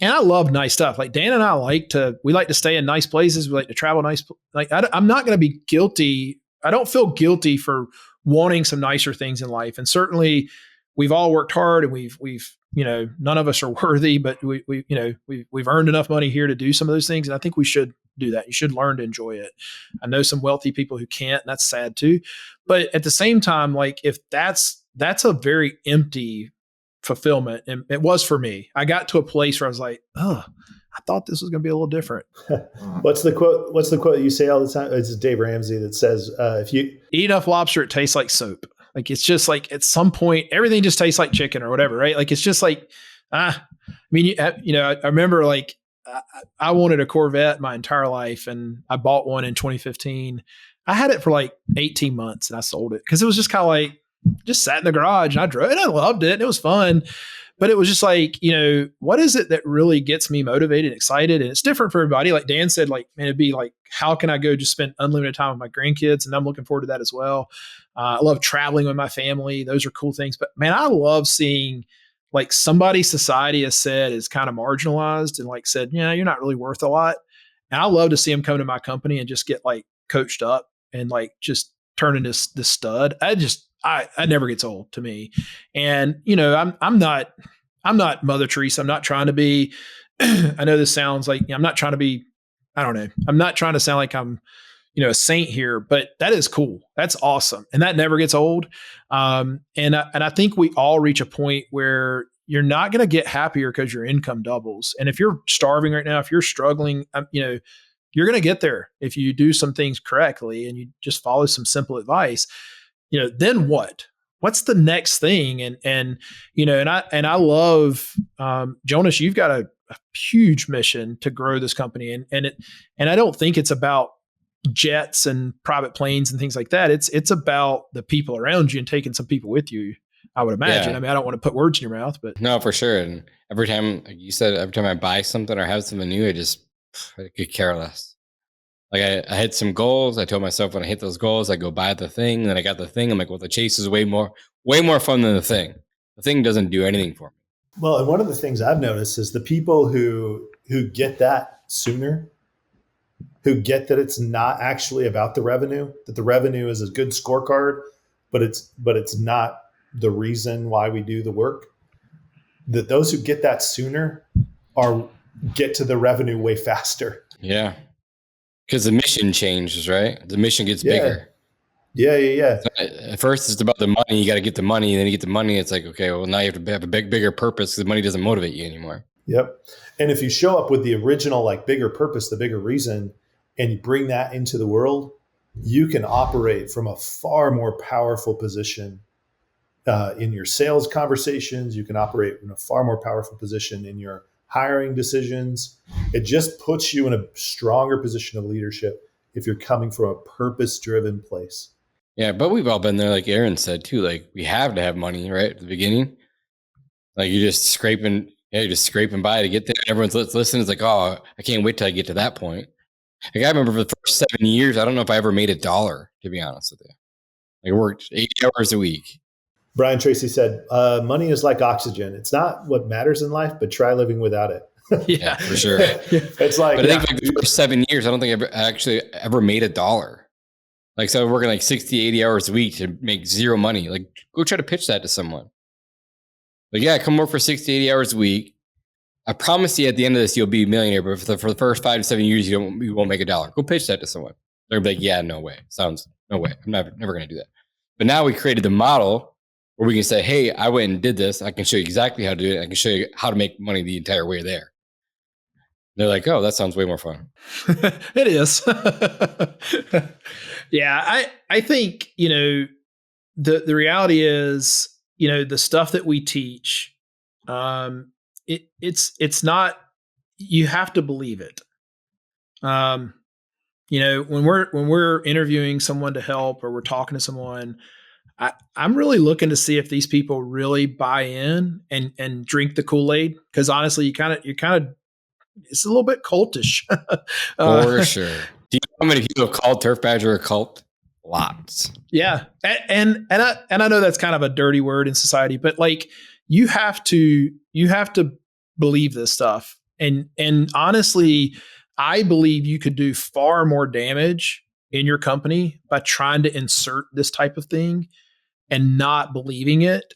And I love nice stuff. Like Dan and I we like to stay in nice places. We like to travel nice. Like I'm not going to be guilty don't feel guilty for wanting some nicer things in life. And certainly we've all worked hard, and we've, none of us are worthy, but we've earned enough money here to do some of those things. And I think we should do that. You should learn to enjoy it. I know some wealthy people who can't, and that's sad too. But at the same time, like, if that's a very empty fulfillment. And it was for me. I got to a place where I was like, oh, I thought this was going to be a little different. What's the quote you say all the time? It's Dave Ramsey that says, if you eat enough lobster, it tastes like soap. Like, it's just like, at some point, everything just tastes like chicken or whatever, right? Like, it's just like, I remember, like, I wanted a Corvette my entire life, and I bought one in 2015. I had it for like 18 months and I sold it because it was just kind of like, just sat in the garage, and I drove it. I loved it. It was fun. But it was just like, what is it that really gets me motivated and excited? And it's different for everybody. Like Dan said, like, man, it'd be like, how can I go just spend unlimited time with my grandkids? And I'm looking forward to that as well. I love traveling with my family. Those are cool things. But man, I love seeing, like, somebody society has said is kind of marginalized and like said, yeah, you're not really worth a lot. And I love to see them come to my company and just get like coached up and like just turn into this stud. I never gets old to me. And, I'm not Mother Teresa. I'm not trying to be, I know this sounds like, I'm not trying to be, I don't know. I'm not trying to sound like I'm, a saint here, but that is cool. That's awesome. And that never gets old. And I think we all reach a point where you're not going to get happier because your income doubles. And if you're starving right now, if you're struggling, you're going to get there if you do some things correctly and you just follow some simple advice. Then what? What's the next thing? And I love, Jonas, you've got a huge mission to grow this company. And I don't think it's about jets and private planes and things like that. It's about the people around you and taking some people with you, I would imagine. Yeah. I mean, I don't want to put words in your mouth, but no, for sure. And every time, like you said, every time I buy something or have something new, I could care less. Like I hit some goals. I told myself when I hit those goals, I go buy the thing. And then I got the thing. I'm like, well, the chase is way more fun than the thing. The thing doesn't do anything for me. Well, and one of the things I've noticed is the people who get that sooner, who get that it's not actually about the revenue, that the revenue is a good scorecard, but it's not the reason why we do the work. That those who get that sooner get to the revenue way faster. Yeah. Because the mission changes, right? The mission gets bigger. Yeah. So at first, it's about the money. You got to get the money. And then you get the money. It's like, okay, well, now you have to have a bigger purpose because the money doesn't motivate you anymore. Yep. And if you show up with the original, like, bigger purpose, the bigger reason, and you bring that into the world, you can operate from a far more powerful position in your sales conversations. You can operate in a far more powerful position in your hiring decisions. It just puts you in a stronger position of leadership if you're coming from a purpose-driven place. Yeah, but we've all been there, like Aaron said too. Like, we have to have money, right, at the beginning. Like, you're just scraping by to get there. Everyone's listening. It's like, oh, I can't wait till I get to that point. Like, I remember for the first 7 years, I don't know if I ever made $1, to be honest with you. Like, I worked 80 hours a week. Brian Tracy said, money is like oxygen. It's not what matters in life, but try living without it. Yeah, for sure. It's like, but I think like the first 7 years, I don't think I actually ever made $1. Like, so I was working like 60, 80 hours a week to make zero money. Like, go try to pitch that to someone. Like, yeah, come work for 60, 80 hours a week. I promise you at the end of this, you'll be a millionaire. But for the first 5 to 7 years, you won't make $1. Go pitch that to someone. They're like, yeah, no way. No way. I'm never going to do that. But now we created the model where we can say, hey, I went and did this. I can show you exactly how to do it. I can show you how to make money the entire way there. They're like, oh, that sounds way more fun. It is. Yeah, I think, the reality is, the stuff that we teach, it's not, you have to believe it. When we're interviewing someone to help or we're talking to someone, I'm really looking to see if these people really buy in and drink the Kool-Aid. Because honestly, you kind of, it's a little bit cultish. For sure. Do you know how many people have called Turf Badger a cult? Lots. Yeah, and I know that's kind of a dirty word in society, but like, you have to believe this stuff. And honestly, I believe you could do far more damage in your company by trying to insert this type of thing and not believing it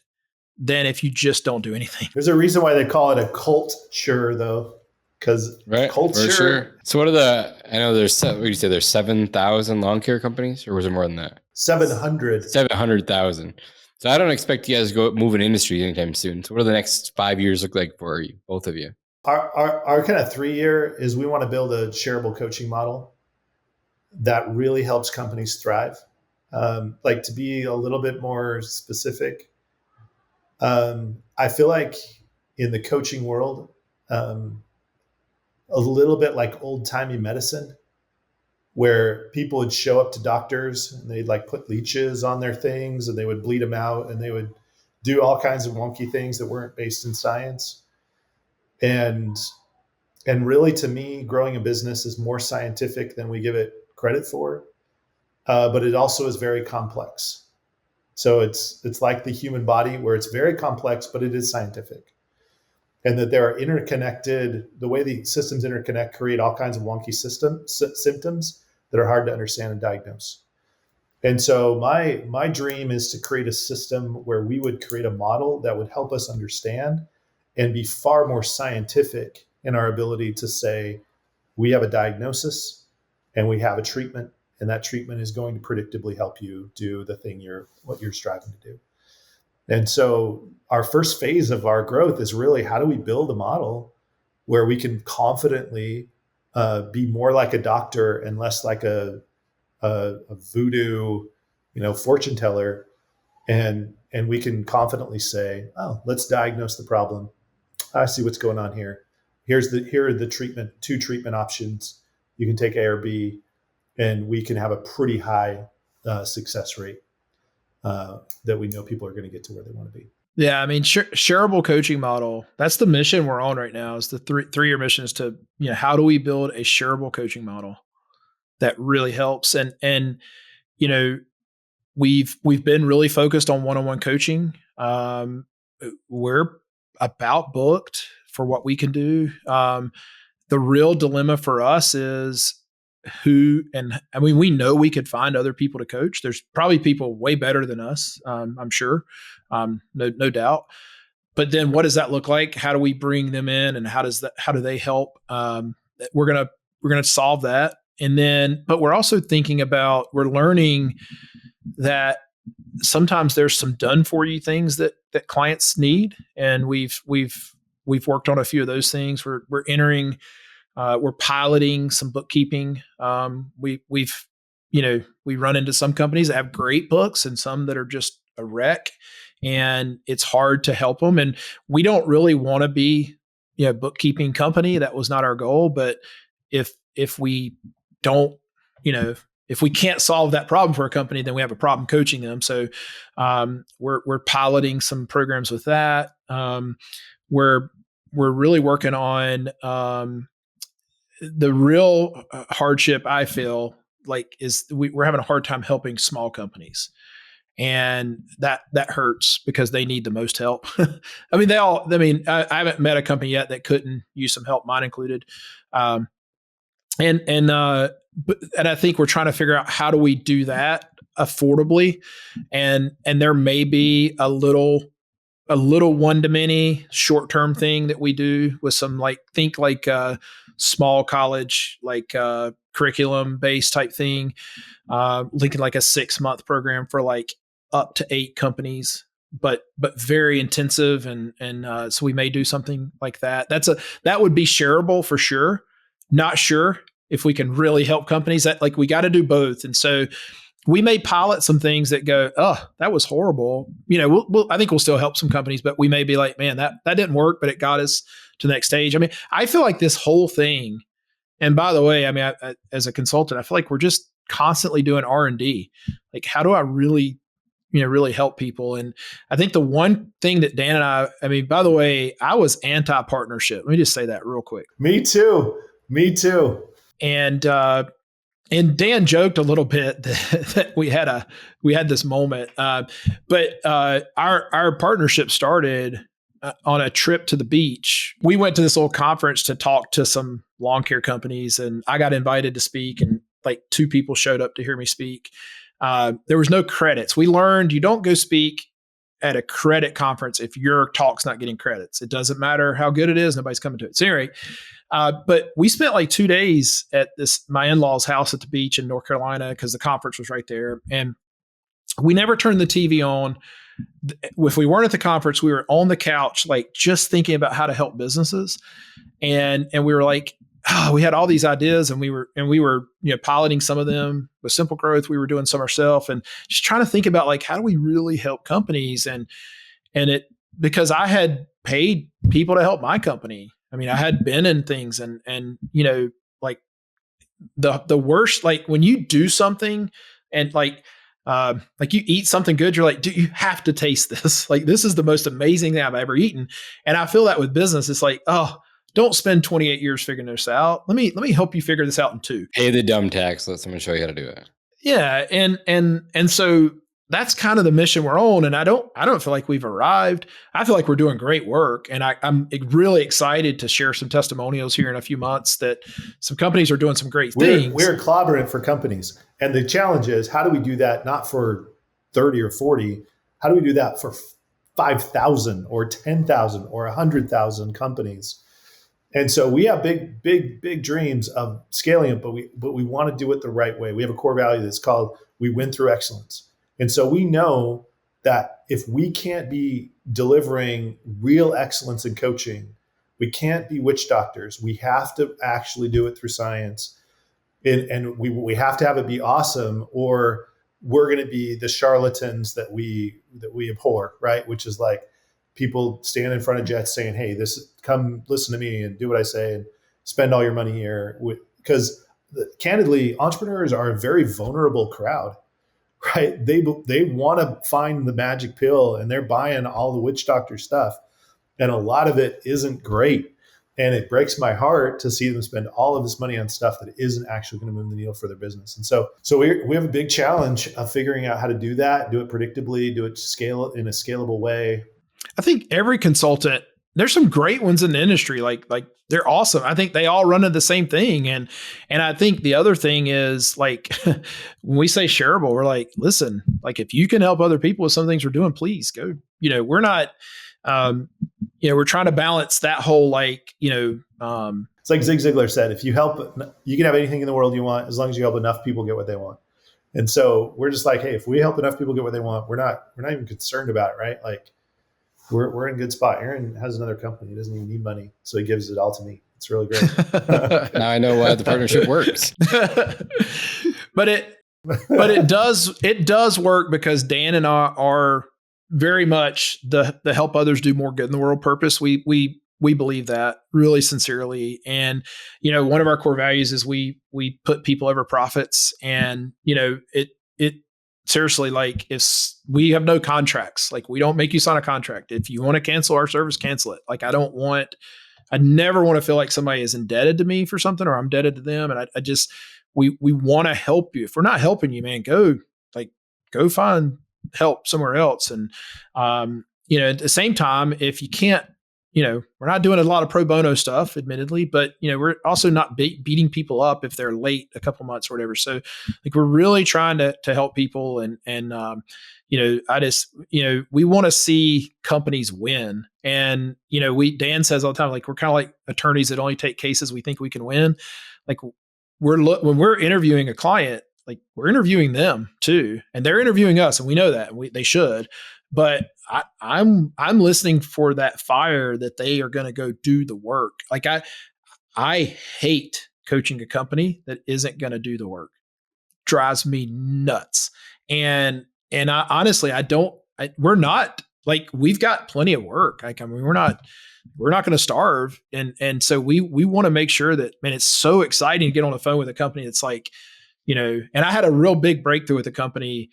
than if you just don't do anything. There's a reason why they call it a culture, though, because culture. For sure. So what are I know there's, what did you say, there's 7,000 lawn care companies, or was it more than that? 700. 700,000. So I don't expect you guys to go move an industry anytime soon. So what do the next 5 years look like for you, both of you? Our kind of 3-year is we want to build a shareable coaching model that really helps companies thrive. Like, to be a little bit more specific, I feel like in the coaching world, a little bit like old-timey medicine, where people would show up to doctors and they'd like put leeches on their things and they would bleed them out and they would do all kinds of wonky things that weren't based in science. And really, to me, growing a business is more scientific than we give it credit for, but it also is very complex. So it's like the human body, where it's very complex, but it is scientific. And that there are interconnected, the way the systems interconnect create all kinds of wonky symptoms that are hard to understand and diagnose. And so my dream is to create a system where we would create a model that would help us understand and be far more scientific in our ability to say, we have a diagnosis and we have a treatment, and that treatment is going to predictably help you do the thing what you're striving to do. And so our first phase of our growth is really, how do we build a model where we can confidently be more like a doctor and less like a voodoo, fortune teller, and we can confidently say, oh, let's diagnose the problem. I see what's going on here. Here are the two treatment options. You can take A or B, and we can have a pretty high success rate that we know people are going to get to where they want to be. Yeah, I mean, shareable coaching model. That's the mission we're on right now. Is the three-year mission is to, how do we build a shareable coaching model that really helps? And we've been really focused on one-on-one coaching. We're about booked for what we can do. The real dilemma for us is we know we could find other people to coach. There's probably people way better than us. I'm sure. No doubt. But then what does that look like? How do we bring them in, and how do they help? We're going to solve that. And then, but we're also thinking about, we're learning that sometimes there's some done for you things that clients need. And we've worked on a few of those things. We're piloting some bookkeeping. We run into some companies that have great books and some that are just a wreck, and it's hard to help them. And we don't really want to be a bookkeeping company. That was not our goal. But if we don't, if we can't solve that problem for a company, then we have a problem coaching them. So we're piloting some programs with that. We're really working on the real hardship, I feel like, is we're having a hard time helping small companies. And that hurts because they need the most help. I haven't met a company yet that couldn't use some help, mine included. And I think we're trying to figure out, how do we do that affordably? And there may be a little one-to-many short-term thing that we do with some small college, curriculum-based type thing, linking like a 6-month program for up to 8 companies, but very intensive. And so we may do something like that. That would be shareable for sure. Not sure if we can really help companies. That we got to do both. And so we may pilot some things that go, oh, that was horrible. I think we'll still help some companies, but we may be like, man, that didn't work, but it got us to the next stage. I feel like this whole thing, and by the way, I as a consultant, I feel like we're just constantly doing R&D. How do I really help people? And I think the one thing that Dan and I by the way, I was anti-partnership. Let me just say that real quick. Me too. And Dan joked a little bit that we had this moment, but our partnership started on a trip to the beach. We went to this little conference to talk to some lawn care companies, and I got invited to speak. And like 2 people showed up to hear me speak. There was no credits. We learned you don't go speak at a credit conference if your talk's not getting credits. It doesn't matter how good it is. Nobody's coming to it. So anyway, but we spent like 2 days at my in-laws' house at the beach in North Carolina because the conference was right there. And we never turned the TV on. If we weren't at the conference, we were on the couch, like just thinking about how to help businesses. And we were like, we had all these ideas, and we were, piloting some of them with Simple Growth. We were doing some ourselves, and just trying to think about like, how do we really help companies? And it, because I had paid people to help my company. I mean, I had been in things, and like the worst, like when you do something and like you eat something good, you're like, you have to taste this. Like, this is the most amazing thing I've ever eaten. And I feel that with business. It's like, don't spend 28 years figuring this out. Let me help you figure this out in 2. Pay the dumb tax. Let someone show you how to do it. Yeah. And so that's kind of the mission we're on. And I don't feel like we've arrived. I feel like we're doing great work. And I'm really excited to share some testimonials here in a few months that some companies are doing some great things. We're clobbering for companies. And the challenge is, how do we do that? Not for 30 or 40. How do we do that for 5,000 or 10,000 or 100,000 companies? And so we have big dreams of scaling it, but we want to do it the right way. We have a core value that's called, we win through excellence. And so we know that if we can't be delivering real excellence in coaching, we can't be witch doctors. We have to actually do it through science. And we have to have it be awesome, or we're going to be the charlatans that we abhor, right? Which is like people stand in front of jets saying, hey, come listen to me and do what I say and spend all your money here. Because candidly, entrepreneurs are a very vulnerable crowd, right? They want to find the magic pill, and they're buying all the witch doctor stuff. And a lot of it isn't great. And it breaks my heart to see them spend all of this money on stuff that isn't actually going to move the needle for their business. And so we have a big challenge of figuring out how to do that, do it predictably, do it scale in a scalable way. I think every consultant, there's some great ones in the industry. Like they're awesome. I think they all run into the same thing. And I think the other thing is, like, when we say shareable, we're like, listen, like, if you can help other people with some things we're doing, please go. We're not, we're trying to balance that whole, like, it's like Zig Ziglar said, if you help, you can have anything in the world you want, as long as you help enough people get what they want. And so we're just like, hey, if we help enough people get what they want, we're not even concerned about it, right? Like, we're in a good spot. Aaron has another company. He doesn't even need money, so he gives it all to me. It's really great. Now I know why the partnership works. But it does work because Dan and I are very much the help others do more good in the world purpose. We believe that really sincerely. And, one of our core values is we put people over profits. And, it seriously, like, if we have no contracts, like, we don't make you sign a contract. If you want to cancel our service, cancel it. Like, I never want to feel like somebody is indebted to me for something, or I'm indebted to them. And we want to help you. If we're not helping you, man, go find help somewhere else. And, at the same time, if you can't, we're not doing a lot of pro bono stuff, admittedly, but, we're also not beating people up if they're late a couple months or whatever. So, like, we're really trying to help people. And we want to see companies win. And, Dan says all the time, like, we're kind of like attorneys that only take cases we think we can win. Like, when we're interviewing a client, like, we're interviewing them too, and they're interviewing us, and we know that, and they should. But I'm listening for that fire that they are going to go do the work. Like, I hate coaching a company that isn't going to do the work. Drives me nuts. And I honestly, we're not, like, we've got plenty of work. Like, I mean, we're not going to starve. And so we want to make sure that, man, it's so exciting to get on the phone with a company that's like, and I had a real big breakthrough with a company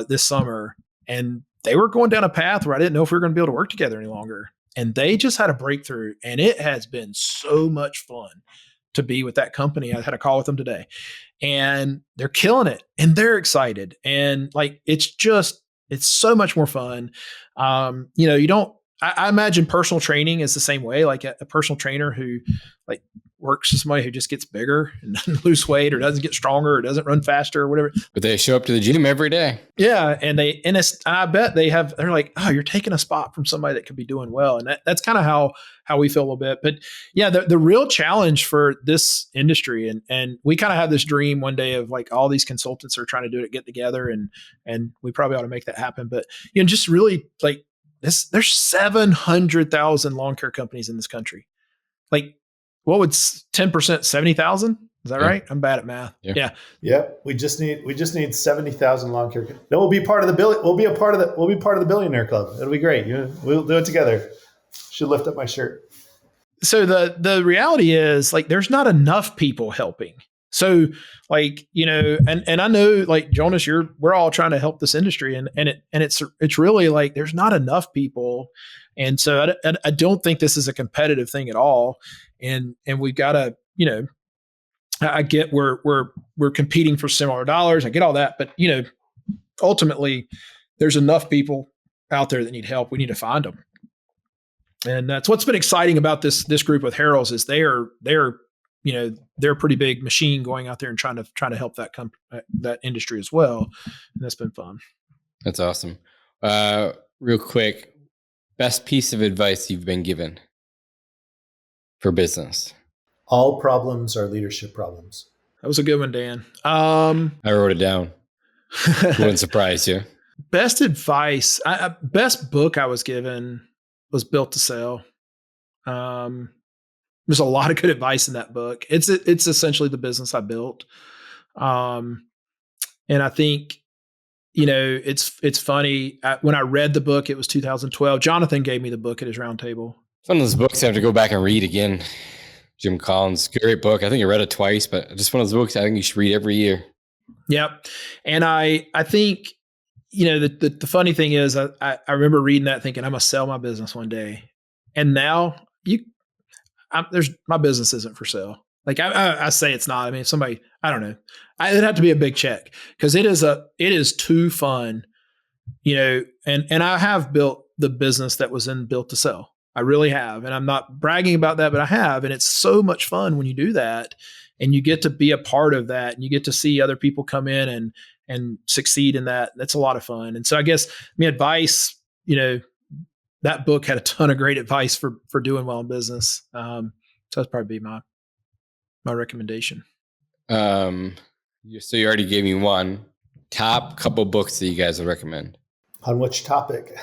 this summer, and they were going down a path where I didn't know if we were going to be able to work together any longer. And they just had a breakthrough, and it has been so much fun to be with that company. I had a call with them today, and they're killing it, and they're excited. And, like, it's so much more fun. I imagine personal training is the same way, like a personal trainer who like works with somebody who just gets bigger and doesn't lose weight or doesn't get stronger or doesn't run faster or whatever. But they show up to the gym every day. Yeah. And I bet they're like, oh, you're taking a spot from somebody that could be doing well. And that's kind of how we feel a little bit. But yeah, the real challenge for this industry, and we kind of have this dream one day of like all these consultants are trying to do it, get together, and we probably ought to make that happen. But just really like there's 700,000 lawn care companies in this country. Like, what would 10%, 70,000? Is that right? I'm bad at math. Yeah. We just need 70,000 lawn care. Then we'll be part of the We'll be a part of the billionaire club. It'll be great. We'll do it together. Should lift up my shirt. So the reality is like there's not enough people helping. So like, and I know like Jonas, we're all trying to help this industry and it's really like there's not enough people. And so I don't think this is a competitive thing at all. And we've got to, I get we're competing for similar dollars. I get all that, but ultimately there's enough people out there that need help. We need to find them. And that's what's been exciting about this group with Harold's is they're a pretty big machine going out there and trying to help that industry as well. And that's been fun. That's awesome. Real quick, best piece of advice you've been given for business? All problems are leadership problems. That was a good one, Dan. I wrote it down. Wouldn't surprise you. Best advice, best book I was given was Built to Sell. There's a lot of good advice in that book. It's essentially the business I built. And I think, it's funny. When I read the book, it was 2012. Jonathan gave me the book at his round table. It's one of those books I have to go back and read again. Jim Collins, great book. I think I read it twice, but just one of those books I think you should read every year. Yep. And I think, the funny thing is I remember reading that thinking I'm going to sell my business one day. And now my business isn't for sale. Like I say it's not. I mean, if somebody, I don't know, it'd have to be a big check because it is too fun, and I have built the business that was in Built to Sell. I really have. And I'm not bragging about that, but I have. And it's so much fun when you do that and you get to be a part of that and you get to see other people come in and succeed in that. That's a lot of fun. And so I guess advice, that book had a ton of great advice for doing well in business. So that's probably be my recommendation. So you already gave me one. Top couple books that you guys would recommend. On which topic?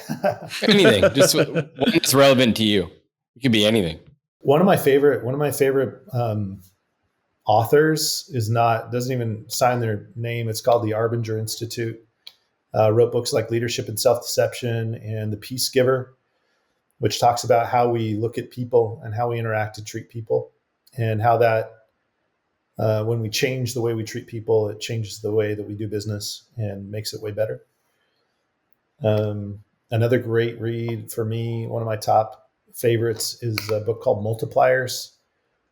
Anything, just one that's relevant to you. It could be anything. One of my favorite authors doesn't even sign their name. It's called the Arbinger Institute. Wrote books like Leadership and Self-Deception and The Peace Giver, which talks about how we look at people and how we interact and treat people, and how that when we change the way we treat people, it changes the way that we do business and makes it way better. Another great read for me, one of my top favorites, is a book called Multipliers,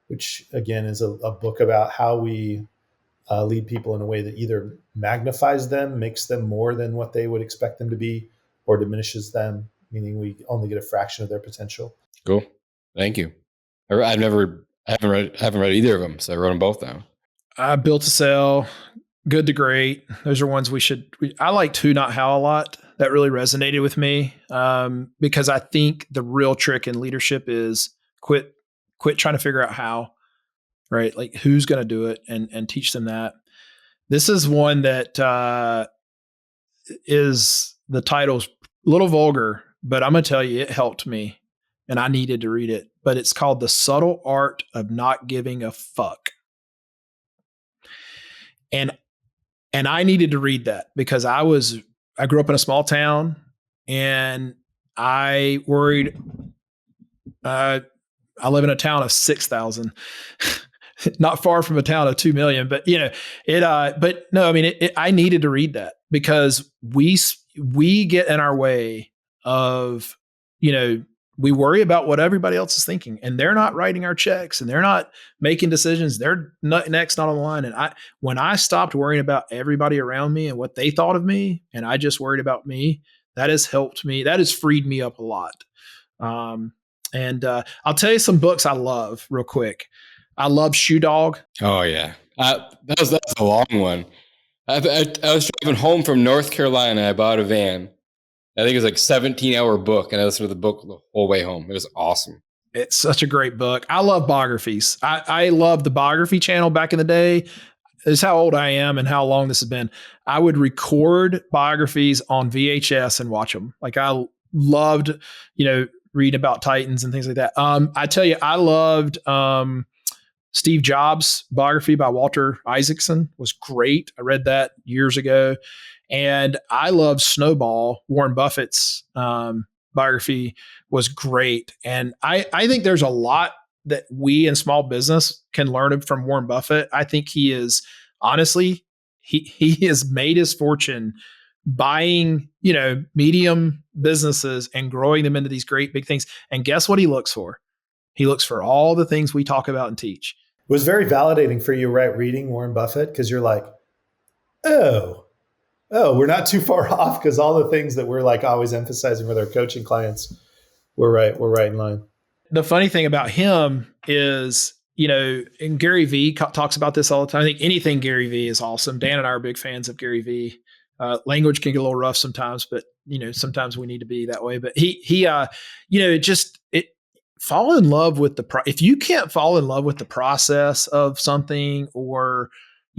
which again is a book about how we lead people in a way that either magnifies them, makes them more than what they would expect them to be, or diminishes them, meaning we only get a fraction of their potential. Cool. Thank you. I haven't read either of them, so I wrote them both down. Built to Sell, Good to Great. Those are ones I like To Not How a lot. That really resonated with me because I think the real trick in leadership is quit trying to figure out how, right? Like who's going to do it and teach them that. This is one that is the title's a little vulgar, but I'm going to tell you, it helped me and I needed to read it, but it's called The Subtle Art of Not Giving a Fuck. And I needed to read that because I grew up in a small town and I worried, I live in a town of 6,000, not far from a town of 2 million, but but no, I mean, I needed to read that because we get in our way of, we worry about what everybody else is thinking and they're not writing our checks and they're not making decisions. They're not on the line. And when I stopped worrying about everybody around me and what they thought of me, and I just worried about me, that has helped me. That has freed me up a lot. And I'll tell you some books I love real quick. I love Shoe Dog. Oh yeah, that was a long one. I was driving home from North Carolina. I bought a van. I think it was like 17-hour book, and I listened to the book the whole way home. It was awesome. It's such a great book. I love biographies. I love the biography channel back in the day. This is how old I am and how long this has been. I would record biographies on VHS and watch them. Like I loved, reading about Titans and things like that. I tell you, I loved Steve Jobs' biography by Walter Isaacson was great. I read that years ago. And I love Snowball, Warren Buffett's biography was great. And I think there's a lot that we in small business can learn from Warren Buffett. I think he is, honestly, he has made his fortune buying, medium businesses and growing them into these great big things. And guess what he looks for? He looks for all the things we talk about and teach. It was very validating for you, right? Reading Warren Buffett, because you're like, oh, we're not too far off, because all the things that we're like always emphasizing with our coaching clients, we're right in line. The funny thing about him is, and Gary Vee talks about this all the time. I think anything Gary Vee is awesome. Dan and I are big fans of Gary Vee. Language can get a little rough sometimes, but sometimes we need to be that way. But he fall in love with if you can't fall in love with the process of something, or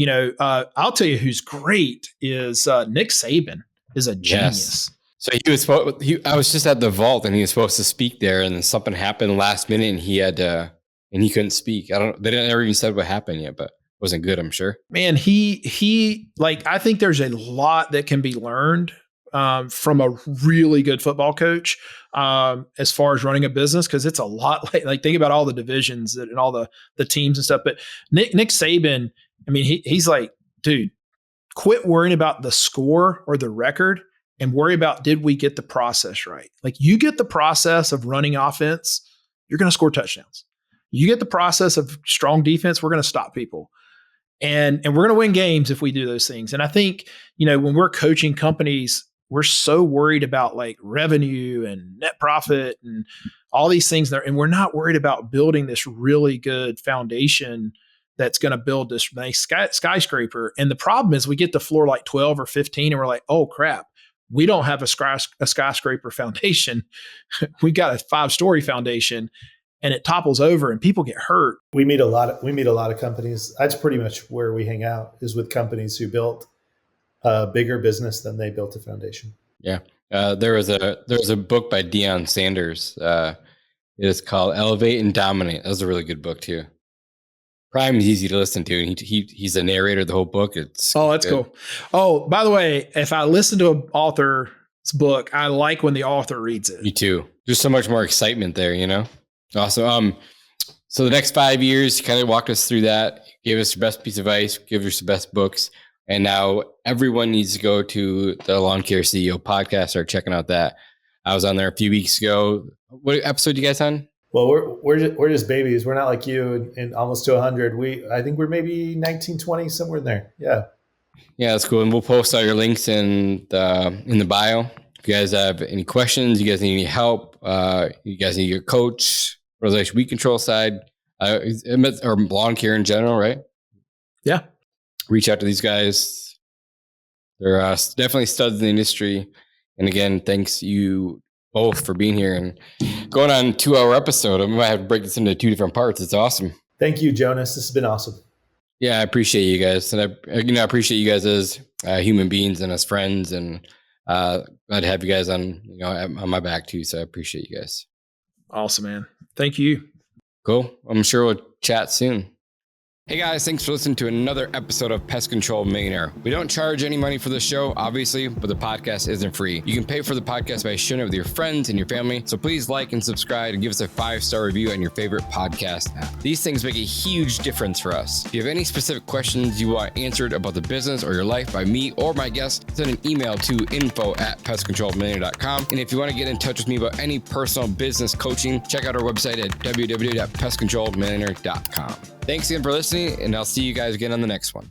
I'll tell you who's great is Nick Saban is a genius. So I was just at the vault, and he was supposed to speak there, and then something happened last minute, and he had and he couldn't speak. They didn't ever even said what happened yet, but it wasn't good, I'm sure. Man, he I think there's a lot that can be learned from a really good football coach as far as running a business, because it's a lot like think about all the divisions and all the teams and stuff. But Nick Saban, I mean, he's like, dude, quit worrying about the score or the record and worry about, did we get the process right? Like, you get the process of running offense, you're going to score touchdowns. You get the process of strong defense, we're going to stop people. And we're going to win games if we do those things. And I think, when we're coaching companies, we're so worried about like revenue and net profit and all these things there. And we're not worried about building this really good foundation that's going to build this nice skyscraper. And the problem is we get to floor like 12 or 15 and we're like, oh crap, we don't have a skyscraper foundation. We got a 5-story foundation and it topples over and people get hurt. We meet a lot of companies. That's pretty much where we hang out, is with companies who built a bigger business than they built a foundation. Yeah. There was a book by Deion Sanders. It is called Elevate and Dominate. That was a really good book too. Prime is easy to listen to, and he's a narrator of the whole book. That's good. Cool. Oh, by the way, if I listen to an author's book, I like when the author reads it. Me too. There's so much more excitement there, Awesome. So the next 5 years, you kind of walked us through that, gave us your best piece of advice, give us your best books. And now everyone needs to go to the Lawn Care CEO podcast, start checking out that. I was on there a few weeks ago. What episode you guys on? Well, we're just babies. We're not like you and almost to 100. I think we're maybe 19, 20, somewhere in there. Yeah. Yeah, that's cool. And we'll post all your links in the bio. If you guys have any questions, you guys need any help, you guys need your coach, or the weed control side, or lawn care in general, right? Yeah. Reach out to these guys. They're definitely studs in the industry. And again, thanks you both for being here and going on a 2-hour episode. I might have to break this into 2 different parts. It's awesome. Thank you, Jonas. This has been awesome. Yeah, I appreciate you guys. And I appreciate you guys as human beings and as friends. And glad to have you guys on my back too. So I appreciate you guys. Awesome, man. Thank you. Cool. I'm sure we'll chat soon. Hey guys, thanks for listening to another episode of Pest Control Millionaire. We don't charge any money for the show, obviously, but the podcast isn't free. You can pay for the podcast by sharing it with your friends and your family. So please like and subscribe and give us a 5-star review on your favorite podcast app. These things make a huge difference for us. If you have any specific questions you want answered about the business or your life by me or my guest, send an email to info@pestcontrolmillionaire.com. And if you want to get in touch with me about any personal business coaching, check out our website at www.pestcontrolmillionaire.com. Thanks again for listening, and I'll see you guys again on the next one.